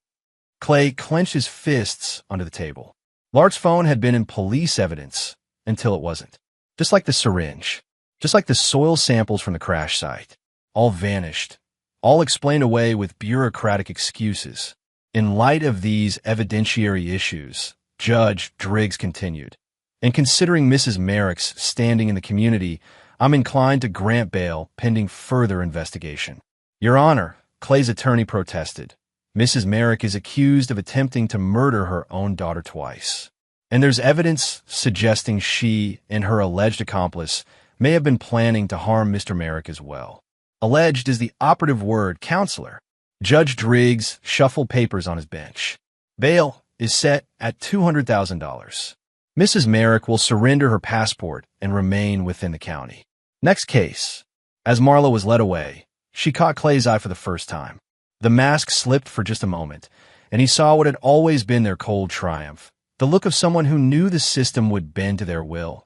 Speaker 1: Clay clenched his fists under the table. Lark's phone had been in police evidence until it wasn't. Just like the syringe, just like the soil samples from the crash site, all vanished, all explained away with bureaucratic excuses. In light of these evidentiary issues, Judge Driggs continued, and considering Mrs. Merrick's standing in the community, I'm inclined to grant bail pending further investigation. Your Honor, Clay's attorney protested. Mrs. Merrick is accused of attempting to murder her own daughter twice. And there's evidence suggesting she and her alleged accomplice may have been planning to harm Mr. Merrick as well. Alleged is the operative word, counselor. Judge Driggs shuffled papers on his bench. Bail is set at $200,000. Mrs. Merrick will surrender her passport and remain within the county. Next case. As Marla was led away, she caught Clay's eye for the first time. The mask slipped for just a moment, and he saw what had always been their cold triumph, the look of someone who knew the system would bend to their will.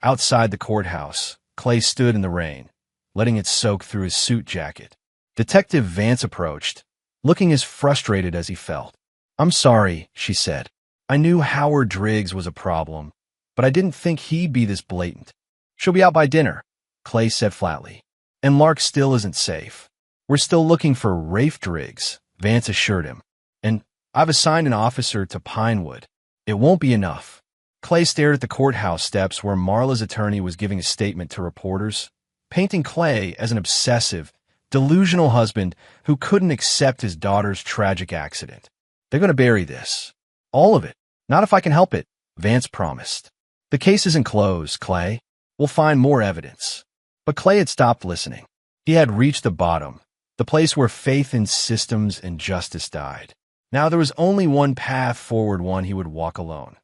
Speaker 1: Outside the courthouse, Clay stood in the rain, letting it soak through his suit jacket. Detective Vance approached, looking as frustrated as he felt. I'm sorry, she said. I knew Howard Driggs was a problem, but I didn't think he'd be this blatant. She'll be out by dinner, Clay said flatly. And Lark still isn't safe. We're still looking for Rafe Driggs, Vance assured him. And I've assigned an officer to Pinewood. It won't be enough. Clay stared at the courthouse steps where Marla's attorney was giving a statement to reporters, painting Clay as an obsessive, delusional husband who couldn't accept his daughter's tragic accident. They're going to bury this. All of it. Not if I can help it, Vance promised. The case isn't closed, Clay. We'll find more evidence. But Clay had stopped listening. He had reached the bottom, the place where faith in systems and justice died. Now there was only one path forward, one he would walk alone.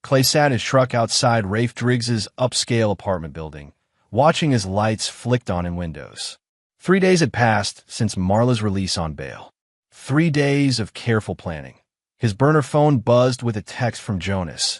Speaker 1: Clay sat in his truck outside Rafe Driggs's upscale apartment building, watching as lights flicked on in windows. 3 days had passed since Marla's release on bail. 3 days of careful planning. His burner phone buzzed with a text from Jonas.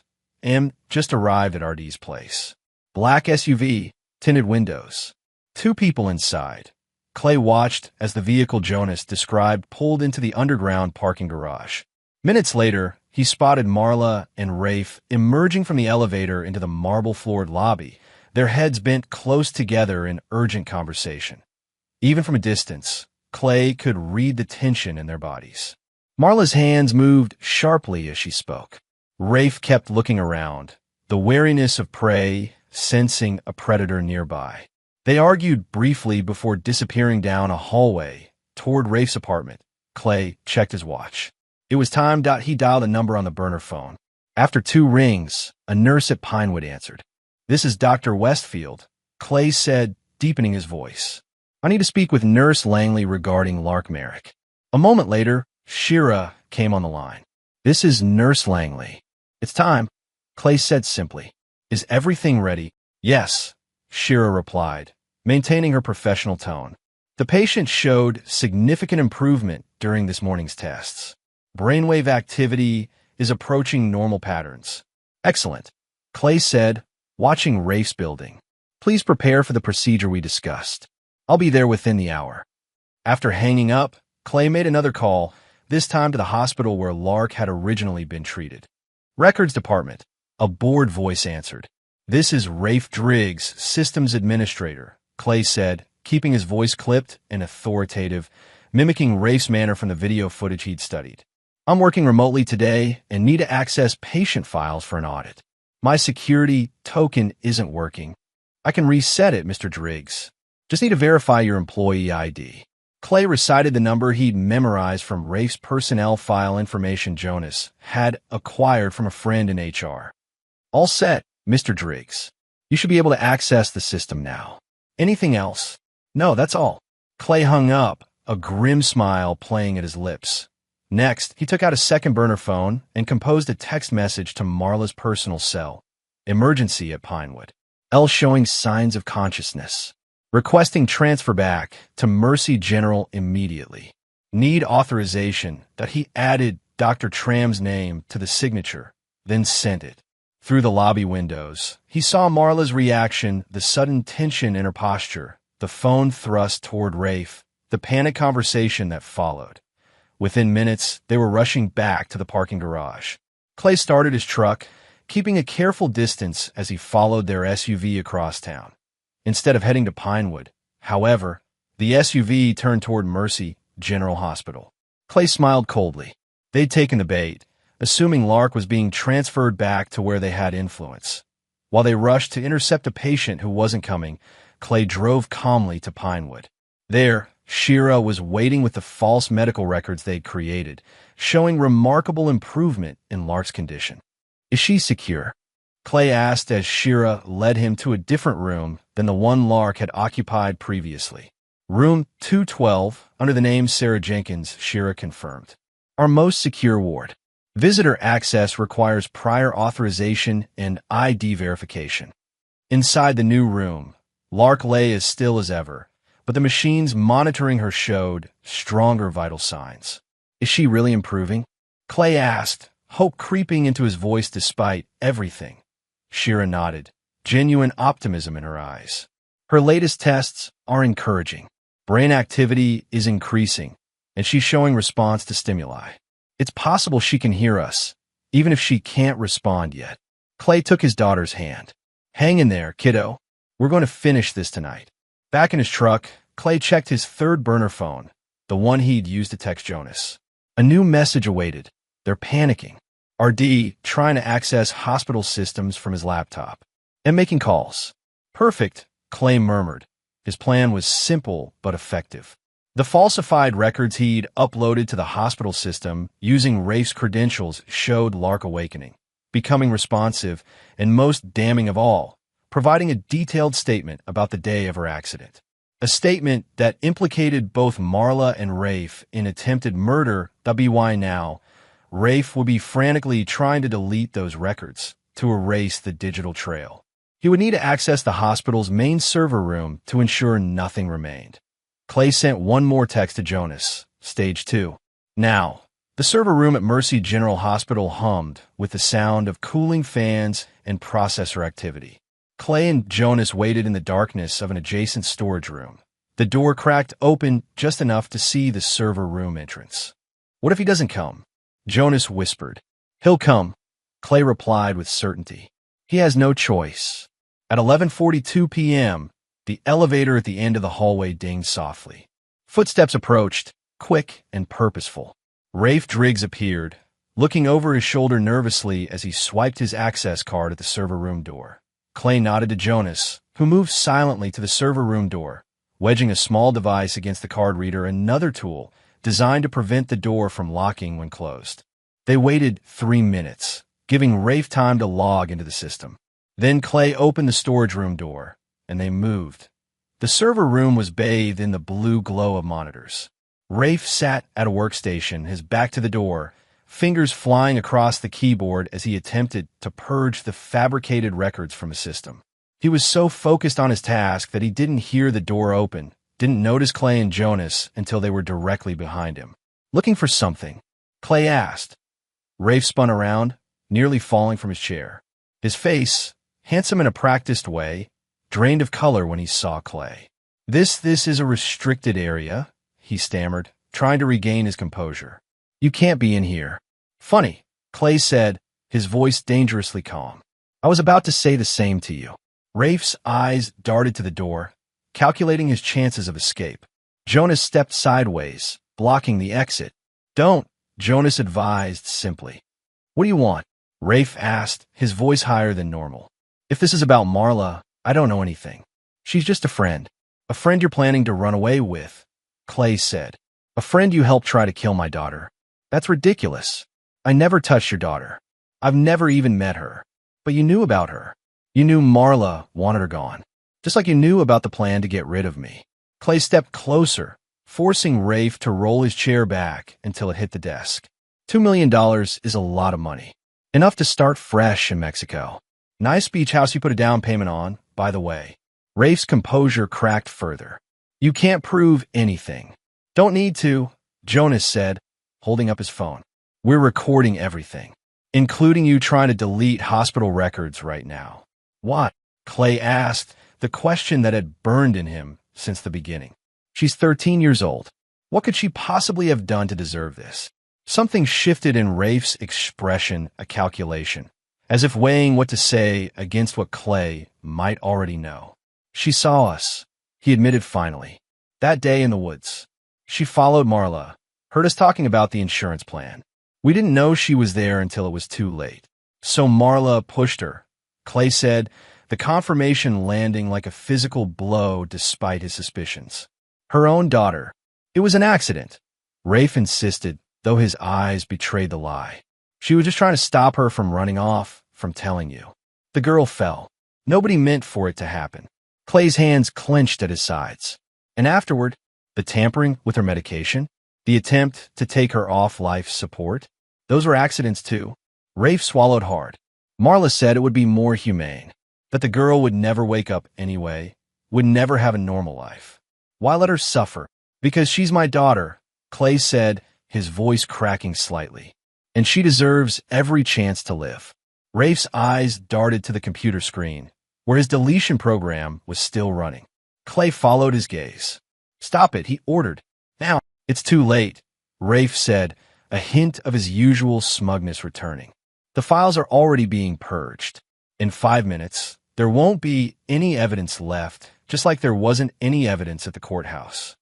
Speaker 1: Just arrived at RD's place. Black SUV, tinted windows. 2 people inside. Clay watched as the vehicle Jonas described pulled into the underground parking garage. Minutes later, he spotted Marla and Rafe emerging from the elevator into the marble-floored lobby, their heads bent close together in urgent conversation. Even from a distance, Clay could read the tension in their bodies. Marla's hands moved sharply as she spoke. Rafe kept looking around, the wariness of prey, sensing a predator nearby. They argued briefly before disappearing down a hallway toward Rafe's apartment. Clay checked his watch. It was time. He dialed a number on the burner phone. After 2 rings, a nurse at Pinewood answered. "This is Dr. Westfield," Clay said, deepening his voice. "I need to speak with Nurse Langley regarding Lark Merrick." A moment later, Shira came on the line. "This is Nurse Langley." "It's time," Clay said simply. "Is everything ready?" "Yes," Shira replied, maintaining her professional tone. The patient showed significant improvement during this morning's tests. Brainwave activity is approaching normal patterns. "Excellent," Clay said, watching Rafe's building. "Please prepare for the procedure we discussed. I'll be there within the hour." After hanging up, Clay made another call, this time to the hospital where Lark had originally been treated. "Records Department," a bored voice answered. "This is Rafe Driggs, Systems Administrator," Clay said, keeping his voice clipped and authoritative, mimicking Rafe's manner from the video footage he'd studied. "I'm working remotely today and need to access patient files for an audit. My security token isn't working. I can reset it, Mr. Driggs. Just need to verify your employee ID." Clay recited the number he'd memorized from Rafe's personnel file information Jonas had acquired from a friend in HR. "All set, Mr. Driggs. You should be able to access the system now. Anything else?" "No, that's all." Clay hung up, a grim smile playing at his lips. Next, he took out a second burner phone and composed a text message to Marla's personal cell. "Emergency at Pinewood. L showing signs of consciousness. Requesting transfer back to Mercy General immediately. Need authorization." That he added Dr. Tram's name to the signature, then sent it. Through the lobby windows, he saw Marla's reaction, the sudden tension in her posture, the phone thrust toward Rafe, the panic conversation that followed. Within minutes, they were rushing back to the parking garage. Clay started his truck, keeping a careful distance as he followed their SUV across town. Instead of heading to Pinewood, however, the SUV turned toward Mercy General Hospital. Clay smiled coldly. They'd taken the bait, assuming Lark was being transferred back to where they had influence. While they rushed to intercept a patient who wasn't coming, Clay drove calmly to Pinewood. There, Shira was waiting with the false medical records they'd created, showing remarkable improvement in Lark's condition. "Is she secure?" Clay asked as Shira led him to a different room than the one Lark had occupied previously. "Room 212, under the name Sarah Jenkins," Shira confirmed. "Our most secure ward. Visitor access requires prior authorization and ID verification." Inside the new room, Lark lay as still as ever, but the machines monitoring her showed stronger vital signs. "Is she really improving?" Clay asked, hope creeping into his voice despite everything. Shira nodded, genuine optimism in her eyes. "Her latest tests are encouraging. Brain activity is increasing, and she's showing response to stimuli. It's possible she can hear us, even if she can't respond yet." Clay took his daughter's hand. "Hang in there, kiddo. We're going to finish this tonight." Back in his truck, Clay checked his third burner phone, the one he'd used to text Jonas. A new message awaited. "They're panicking. RD trying to access hospital systems from his laptop and making calls. Perfect, Clay murmured. His plan was simple but effective. The falsified records he'd uploaded to the hospital system using Rafe's credentials showed Lark awakening, becoming responsive, and most damning of all, providing a detailed statement about the day of her accident. A statement that implicated both Marla and Rafe in attempted murder. Why now, Rafe would be frantically trying to delete those records to erase the digital trail. He would need to access the hospital's main server room to ensure nothing remained. Clay sent one more text to Jonas, Stage 2. Now, the server room at Mercy General Hospital hummed with the sound of cooling fans and processor activity. Clay and Jonas waited in the darkness of an adjacent storage room. The door cracked open just enough to see the server room entrance. What if he doesn't come? Jonas whispered. He'll come, Clay replied with certainty. He has no choice. At 11:42 p.m., the elevator at the end of the hallway dinged softly. Footsteps approached, quick and purposeful. Rafe Driggs appeared, looking over his shoulder nervously as he swiped his access card at the server room door. Clay nodded to Jonas, who moved silently to the server room door, wedging a small device against the card reader, another tool designed to prevent the door from locking when closed. They waited 3 minutes, giving Rafe time to log into the system. Then Clay opened the storage room door, and they moved. The server room was bathed in the blue glow of monitors. Rafe sat at a workstation, his back to the door, fingers flying across the keyboard as he attempted to purge the fabricated records from his system. He was so focused on his task that he didn't hear the door open, didn't notice Clay and Jonas until they were directly behind him. Looking for something? Clay asked. Rafe spun around, nearly falling from his chair. His face, handsome in a practiced way, drained of color when he saw Clay. This is a restricted area, he stammered, trying to regain his composure. You can't be in here. Funny, Clay said, his voice dangerously calm. I was about to say the same to you. Rafe's eyes darted to the door, calculating his chances of escape. Jonas stepped sideways, blocking the exit. Don't, Jonas advised simply. What do you want? Rafe asked, his voice higher than normal. If this is about Marla, I don't know anything. She's just a friend. A friend you're planning to run away with, Clay said. A friend you helped try to kill my daughter. That's ridiculous. I never touched your daughter. I've never even met her. But you knew about her. You knew Marla wanted her gone. Just like you knew about the plan to get rid of me. Clay stepped closer, forcing Rafe to roll his chair back until it hit the desk. $2 million is a lot of money. Enough to start fresh in Mexico. Nice beach house you put a down payment on, by the way. Rafe's composure cracked further. You can't prove anything. Don't need to, Jonas said, holding up his phone. We're recording everything, including you trying to delete hospital records right now. What? Clay asked, the question that had burned in him since the beginning. She's 13 years old. What could she possibly have done to deserve this? Something shifted in Rafe's expression, a calculation, as if weighing what to say against what Clay might already know. She saw us, he admitted finally, that day in the woods. She followed Marla, heard us talking about the insurance plan. We didn't know she was there until it was too late. So Marla pushed her, Clay said, the confirmation landing like a physical blow despite his suspicions. Her own daughter. It was an accident, Rafe insisted, though his eyes betrayed the lie. She was just trying to stop her from running off, from telling you. The girl fell. Nobody meant for it to happen. Clay's hands clenched at his sides. And afterward, the tampering with her medication, the attempt to take her off life support, those were accidents too. Rafe swallowed hard. Marla said it would be more humane, that the girl would never wake up anyway, would never have a normal life. Why let her suffer? Because she's my daughter, Clay said, his voice cracking slightly. And she deserves every chance to live. Rafe's eyes darted to the computer screen, where his deletion program was still running. Clay followed his gaze. Stop it, he ordered. Now, it's too late, Rafe said, a hint of his usual smugness returning. The files are already being purged. In 5 minutes, there won't be any evidence left, just like there wasn't any evidence at the courthouse.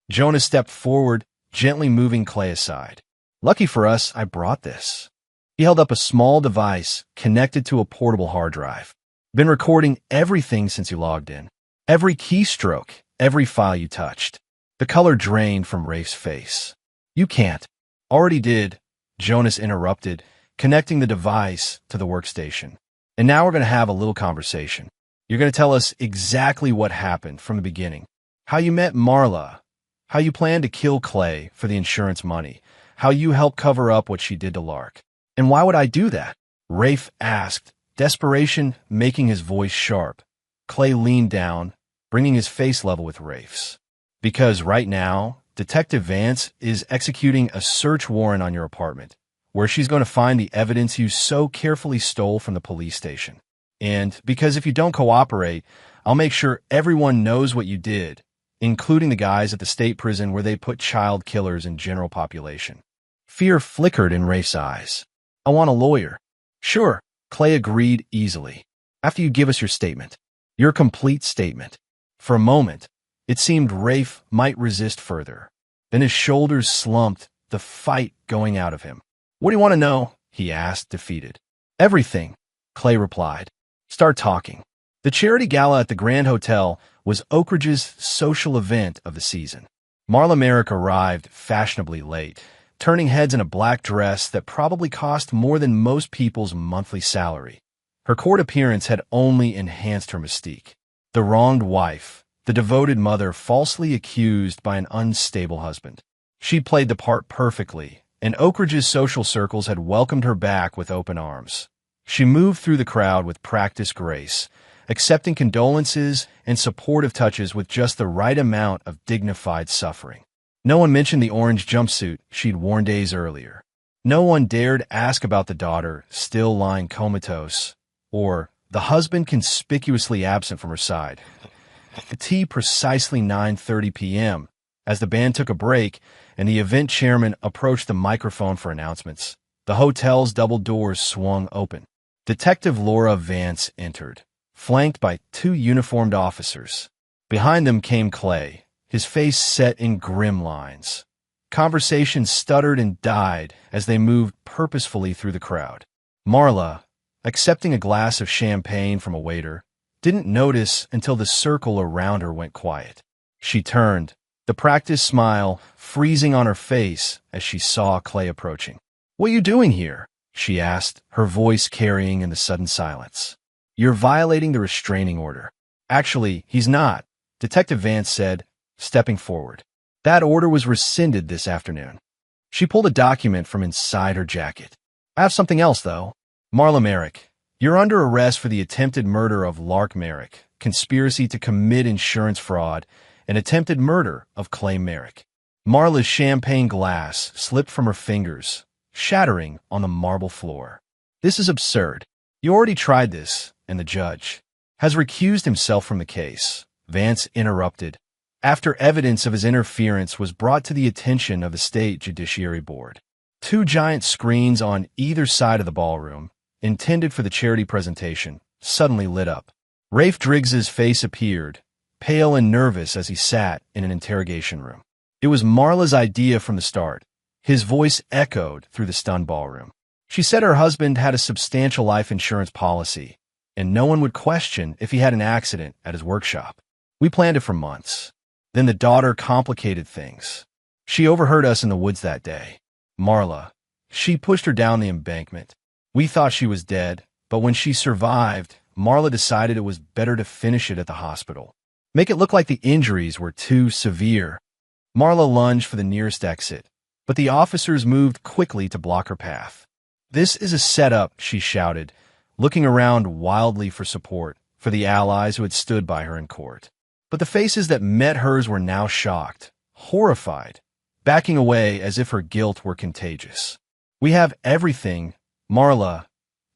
Speaker 1: Jonas stepped forward, gently moving Clay aside. Lucky for us, I brought this. He held up a small device connected to a portable hard drive. Been recording everything since you logged in. Every keystroke, every file you touched. The color drained from Rafe's face. You can't. Already did, Jonas interrupted, connecting the device to the workstation. And now we're going to have a little conversation. You're going to tell us exactly what happened from the beginning. How you met Marla. How you planned to kill Clay for the insurance money. How you helped cover up what she did to Lark. And why would I do that? Rafe asked, desperation making his voice sharp. Clay leaned down, bringing his face level with Rafe's. Because right now, Detective Vance is executing a search warrant on your apartment, where she's going to find the evidence you so carefully stole from the police station. And because if you don't cooperate, I'll make sure everyone knows what you did, including the guys at the state prison where they put child killers in general population. Fear flickered in Rafe's eyes. I want a lawyer. Sure, Clay agreed easily. After you give us your statement. Your complete statement. For a moment, it seemed Rafe might resist further. Then his shoulders slumped, the fight going out of him. What do you want to know? He asked, defeated. Everything, Clay replied. Start talking. The charity gala at the Grand Hotel was Oak Ridge's social event of the season. Marla Merrick arrived fashionably late, turning heads in a black dress that probably cost more than most people's monthly salary. Her court appearance had only enhanced her mystique. The wronged wife, the devoted mother falsely accused by an unstable husband. She played the part perfectly, and Oak Ridge's social circles had welcomed her back with open arms. She moved through the crowd with practiced grace, accepting condolences and supportive touches with just the right amount of dignified suffering. No one mentioned the orange jumpsuit she'd worn days earlier. No one dared ask about the daughter still lying comatose, or the husband conspicuously absent from her side. At precisely 9:30 p.m., as the band took a break and the event chairman approached the microphone for announcements, the hotel's double doors swung open. Detective Laura Vance entered, flanked by two uniformed officers. Behind them came Clay, his face set in grim lines. Conversation stuttered and died as they moved purposefully through the crowd. Marla, accepting a glass of champagne from a waiter, didn't notice until the circle around her went quiet. She turned, the practiced smile freezing on her face as she saw Clay approaching. What are you doing here? She asked, her voice carrying in the sudden silence. You're violating the restraining order. Actually, he's not, Detective Vance said, stepping forward. That order was rescinded this afternoon. She pulled a document from inside her jacket. I have something else, though. Marla Merrick, you're under arrest for the attempted murder of Lark Merrick, conspiracy to commit insurance fraud, and attempted murder of Clay Merrick. Marla's champagne glass slipped from her fingers, shattering on the marble floor. This is absurd. You already tried this, and the judge has recused himself from the case, Vance interrupted, after evidence of his interference was brought to the attention of the State Judiciary Board. Two giant screens on either side of the ballroom, intended for the charity presentation, suddenly lit up. Rafe Driggs's face appeared, pale and nervous as he sat in an interrogation room. It was Marla's idea from the start. His voice echoed through the stunned ballroom. She said her husband had a substantial life insurance policy, and no one would question if he had an accident at his workshop. We planned it for months. Then the daughter complicated things. She overheard us in the woods that day. Marla, she pushed her down the embankment. We thought she was dead, but when she survived, Marla decided it was better to finish it at the hospital. Make it look like the injuries were too severe. Marla lunged for the nearest exit, but the officers moved quickly to block her path. This is a setup, she shouted, looking around wildly for support for the allies who had stood by her in court. But the faces that met hers were now shocked, horrified, backing away as if her guilt were contagious. We have everything, Marla,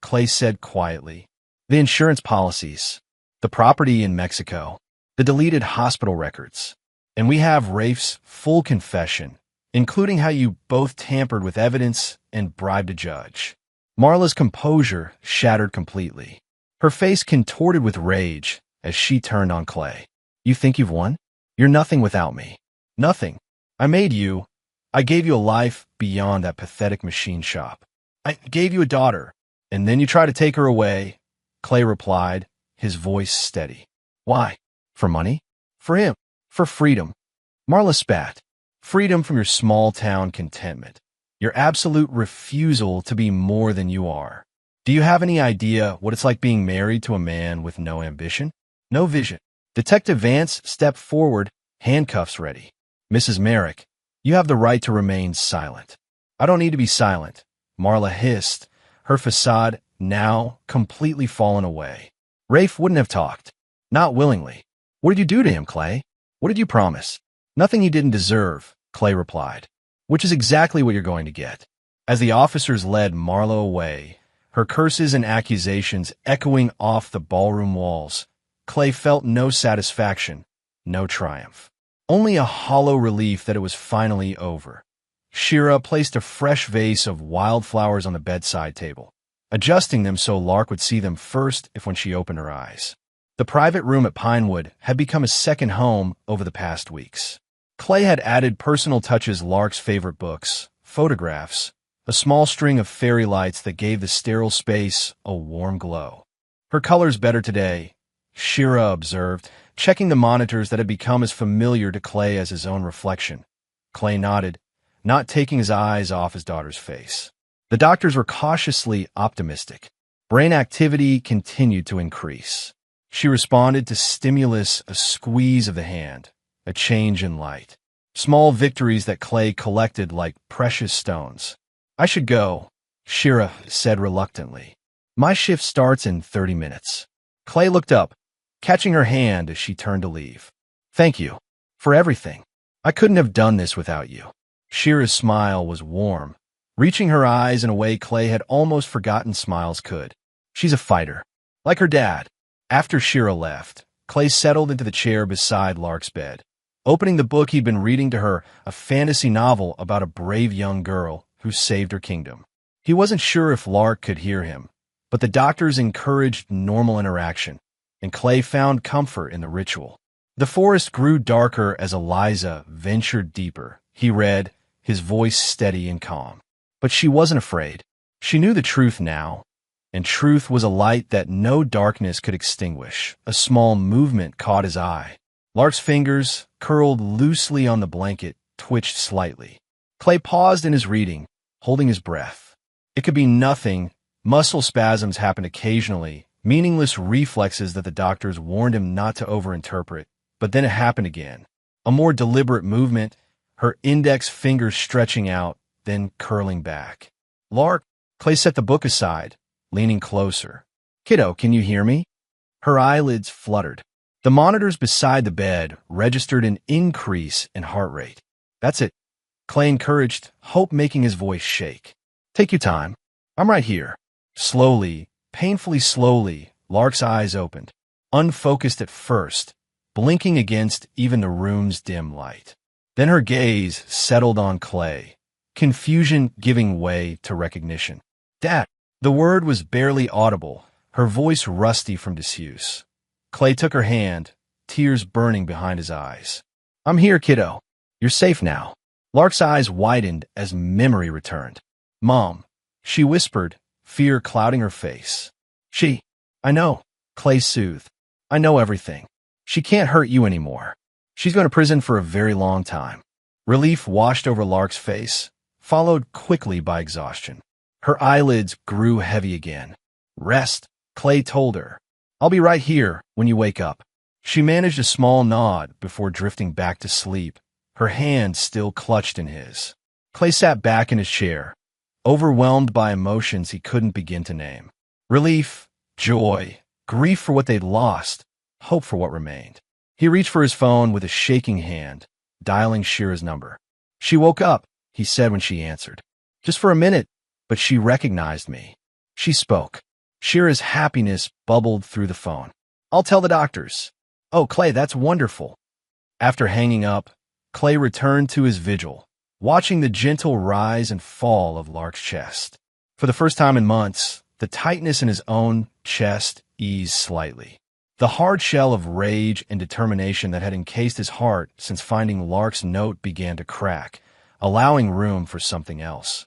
Speaker 1: Clay said quietly. The insurance policies, the property in Mexico, the deleted hospital records. And we have Rafe's full confession, including how you both tampered with evidence and bribed a judge. Marla's composure shattered completely. Her face contorted with rage as she turned on Clay. You think you've won? You're nothing without me. Nothing. I made you. I gave you a life beyond that pathetic machine shop. I gave you a daughter, and then you try to take her away, Clay replied, his voice steady. Why? For money? For him? For freedom? Marla spat. Freedom from your small-town contentment. Your absolute refusal to be more than you are. Do you have any idea what it's like being married to a man with no ambition? No vision? Detective Vance stepped forward, handcuffs ready. Mrs. Merrick, you have the right to remain silent. I don't need to be silent, Marla hissed, her facade now completely fallen away. Rafe wouldn't have talked. Not willingly. What did you do to him, Clay? What did you promise? Nothing you didn't deserve, Clay replied. Which is exactly what you're going to get. As the officers led Marla away, her curses and accusations echoing off the ballroom walls, Clay felt no satisfaction, no triumph. Only a hollow relief that it was finally over. Shira placed a fresh vase of wildflowers on the bedside table, adjusting them so Lark would see them first when she opened her eyes. The private room at Pinewood had become a second home over the past weeks. Clay had added personal touches: Lark's favorite books, photographs, a small string of fairy lights that gave the sterile space a warm glow. Her color's better today, Shira observed, checking the monitors that had become as familiar to Clay as his own reflection. Clay nodded, not taking his eyes off his daughter's face. The doctors were cautiously optimistic. Brain activity continued to increase. She responded to stimulus, a squeeze of the hand, a change in light. Small victories that Clay collected like precious stones. I should go, Shira said reluctantly. My shift starts in 30 minutes. Clay looked up, catching her hand as she turned to leave. Thank you. For everything. I couldn't have done this without you. Shira's smile was warm, reaching her eyes in a way Clay had almost forgotten smiles could. She's a fighter. Like her dad. After Shira left, Clay settled into the chair beside Lark's bed, opening the book he'd been reading to her, a fantasy novel about a brave young girl who saved her kingdom. He wasn't sure if Lark could hear him, but the doctors encouraged normal interaction, and Clay found comfort in the ritual. The forest grew darker as Eliza ventured deeper. He read, his voice steady and calm. But she wasn't afraid. She knew the truth now, and truth was a light that no darkness could extinguish. A small movement caught his eye. Lark's fingers, curled loosely on the blanket, twitched slightly. Clay paused in his reading, holding his breath. It could be nothing. Muscle spasms happened occasionally, meaningless reflexes that the doctors warned him not to overinterpret. But then it happened again. A more deliberate movement, her index fingers stretching out, then curling back. Lark, Clay set the book aside, leaning closer. Kiddo, can you hear me? Her eyelids fluttered. The monitors beside the bed registered an increase in heart rate. That's it, Clay encouraged, hope making his voice shake. Take your time. I'm right here. Slowly, painfully slowly, Lark's eyes opened, unfocused at first, blinking against even the room's dim light. Then her gaze settled on Clay, confusion giving way to recognition. Dad! The word was barely audible, her voice rusty from disuse. Clay took her hand, tears burning behind his eyes. I'm here, kiddo. You're safe now. Lark's eyes widened as memory returned. Mom, she whispered, fear clouding her face. I know, Clay soothed. I know everything. She can't hurt you anymore. She's going to prison for a very long time. Relief washed over Lark's face, followed quickly by exhaustion. Her eyelids grew heavy again. Rest, Clay told her. I'll be right here when you wake up. She managed a small nod before drifting back to sleep, her hand still clutched in his. Clay sat back in his chair, overwhelmed by emotions he couldn't begin to name. Relief, joy, grief for what they'd lost, hope for what remained. He reached for his phone with a shaking hand, dialing Shira's number. She woke up, he said when she answered. Just for a minute, but she recognized me. She spoke. Shira's happiness bubbled through the phone. I'll tell the doctors. Oh, Clay, that's wonderful. After hanging up, Clay returned to his vigil, watching the gentle rise and fall of Lark's chest. For the first time in months, the tightness in his own chest eased slightly. The hard shell of rage and determination that had encased his heart since finding Lark's note began to crack, allowing room for something else.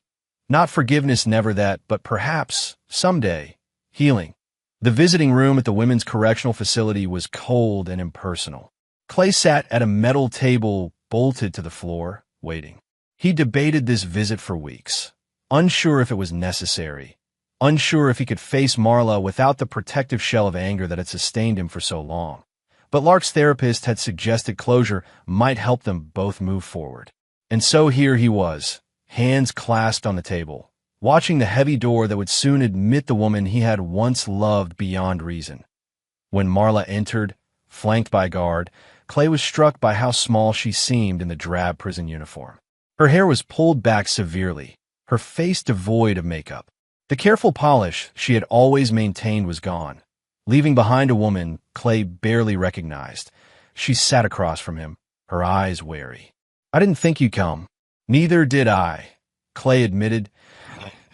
Speaker 1: Not forgiveness, never that, but perhaps, someday, healing. The visiting room at the women's correctional facility was cold and impersonal. Clay sat at a metal table bolted to the floor, waiting. He debated this visit for weeks, unsure if it was necessary, unsure if he could face Marla without the protective shell of anger that had sustained him for so long. But Lark's therapist had suggested closure might help them both move forward. And so here he was, hands clasped on the table, watching the heavy door that would soon admit the woman he had once loved beyond reason. When Marla entered, flanked by a guard, Clay was struck by how small she seemed in the drab prison uniform. Her hair was pulled back severely, her face devoid of makeup. The careful polish she had always maintained was gone, leaving behind a woman Clay barely recognized. She sat across from him, her eyes wary. "I didn't think you'd come." "Neither did I," Clay admitted.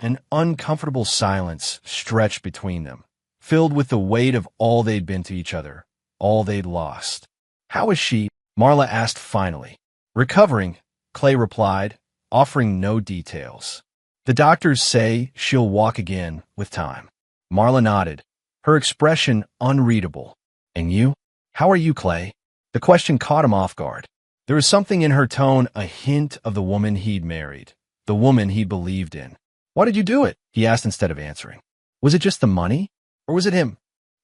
Speaker 1: An uncomfortable silence stretched between them, filled with the weight of all they'd been to each other, all they'd lost. "How is she?" Marla asked finally. "Recovering," Clay replied, offering no details. "The doctors say she'll walk again with time." Marla nodded, her expression unreadable. "And you? How are you, Clay?" The question caught him off guard. There was something in her tone, a hint of the woman he'd married, the woman he believed in. "Why did you do it?" he asked instead of answering. "Was it just the money? Or was it him?"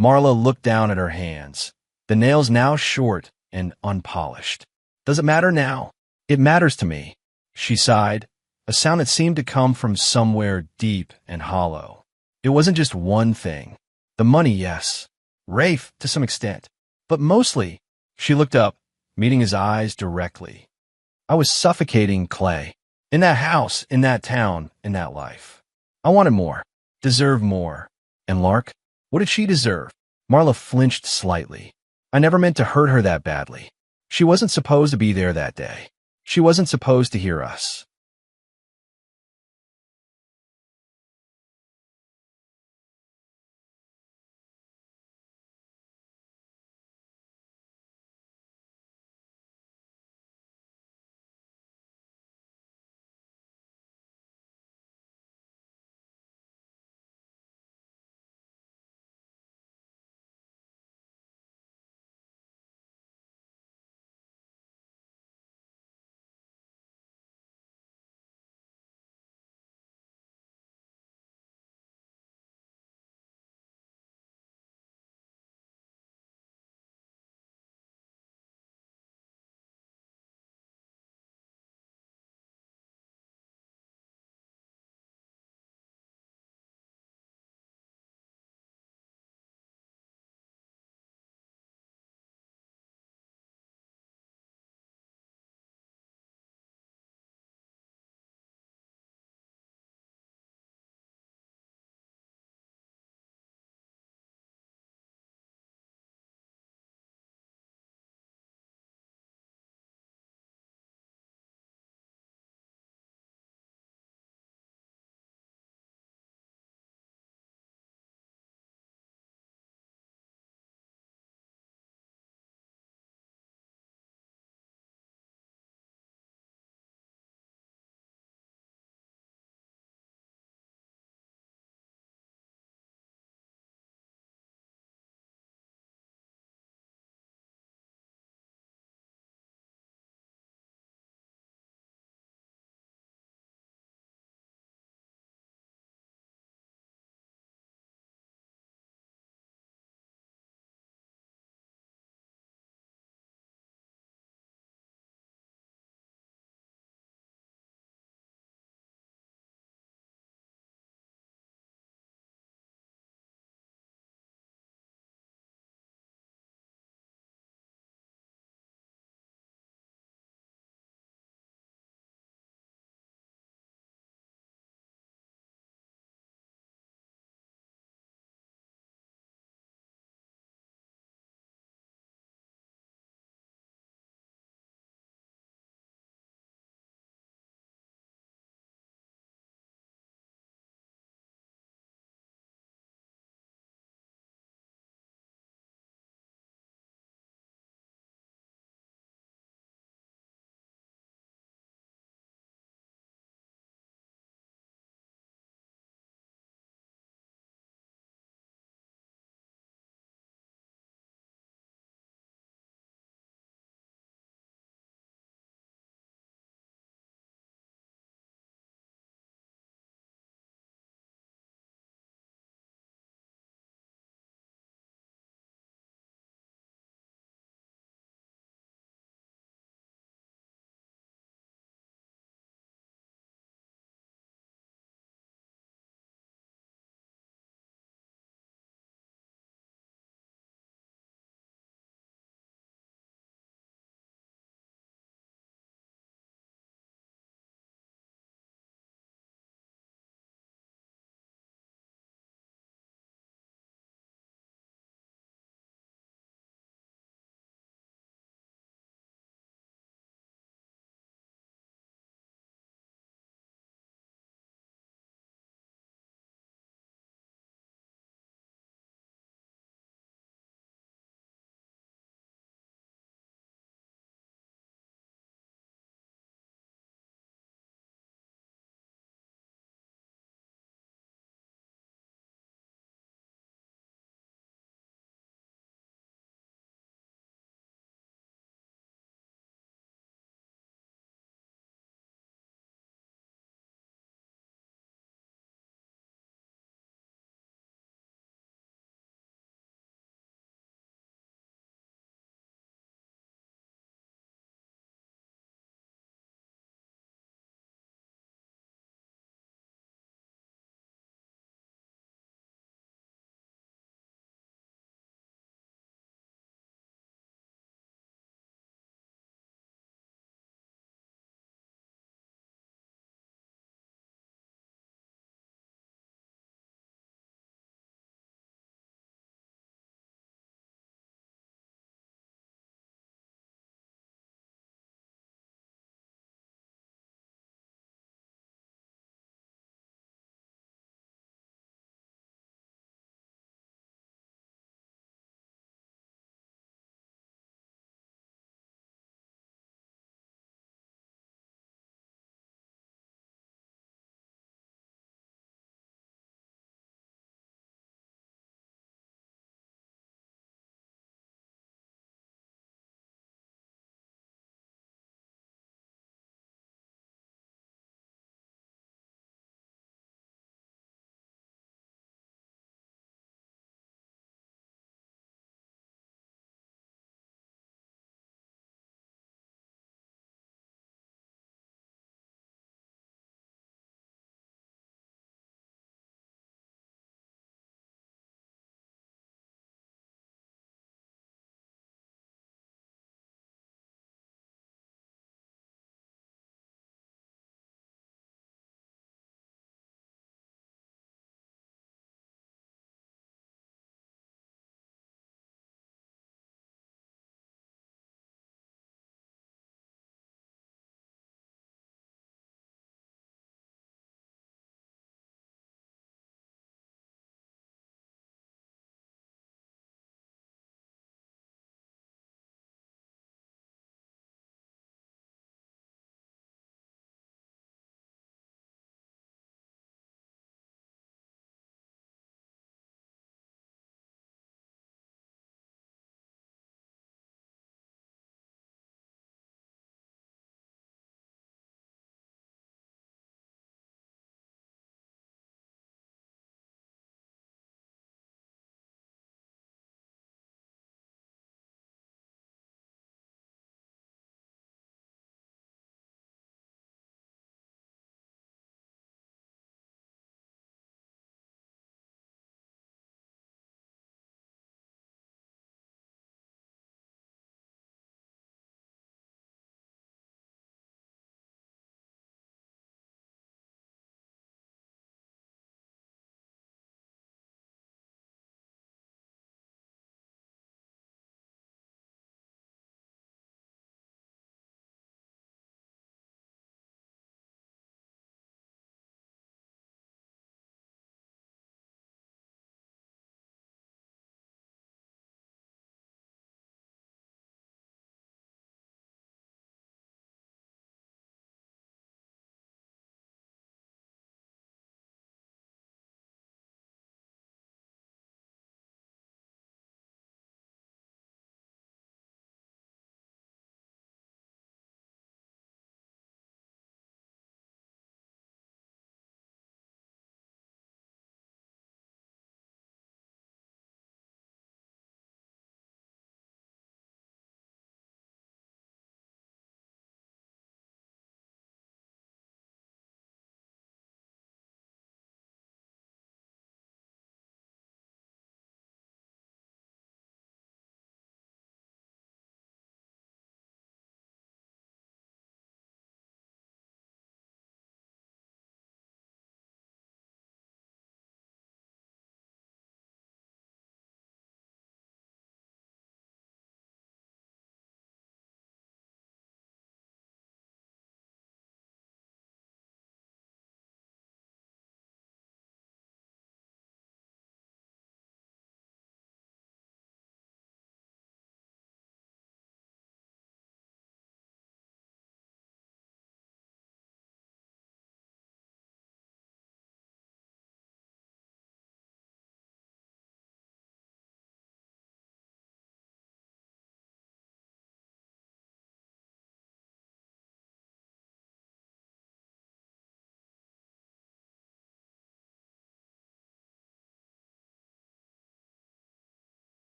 Speaker 1: Marla looked down at her hands, the nails now short and unpolished. "Does it matter now?" "It matters to me," she sighed, a sound that seemed to come from somewhere deep and hollow. "It wasn't just one thing. The money, yes. Rafe, to some extent. But mostly," she looked up, meeting his eyes directly. "I was suffocating, Clay. In that house, in that town, in that life. I wanted more, deserved more. And Lark, what did she deserve?" Marla flinched slightly. "I never meant to hurt her that badly. She wasn't supposed to be there that day. She wasn't supposed to hear us.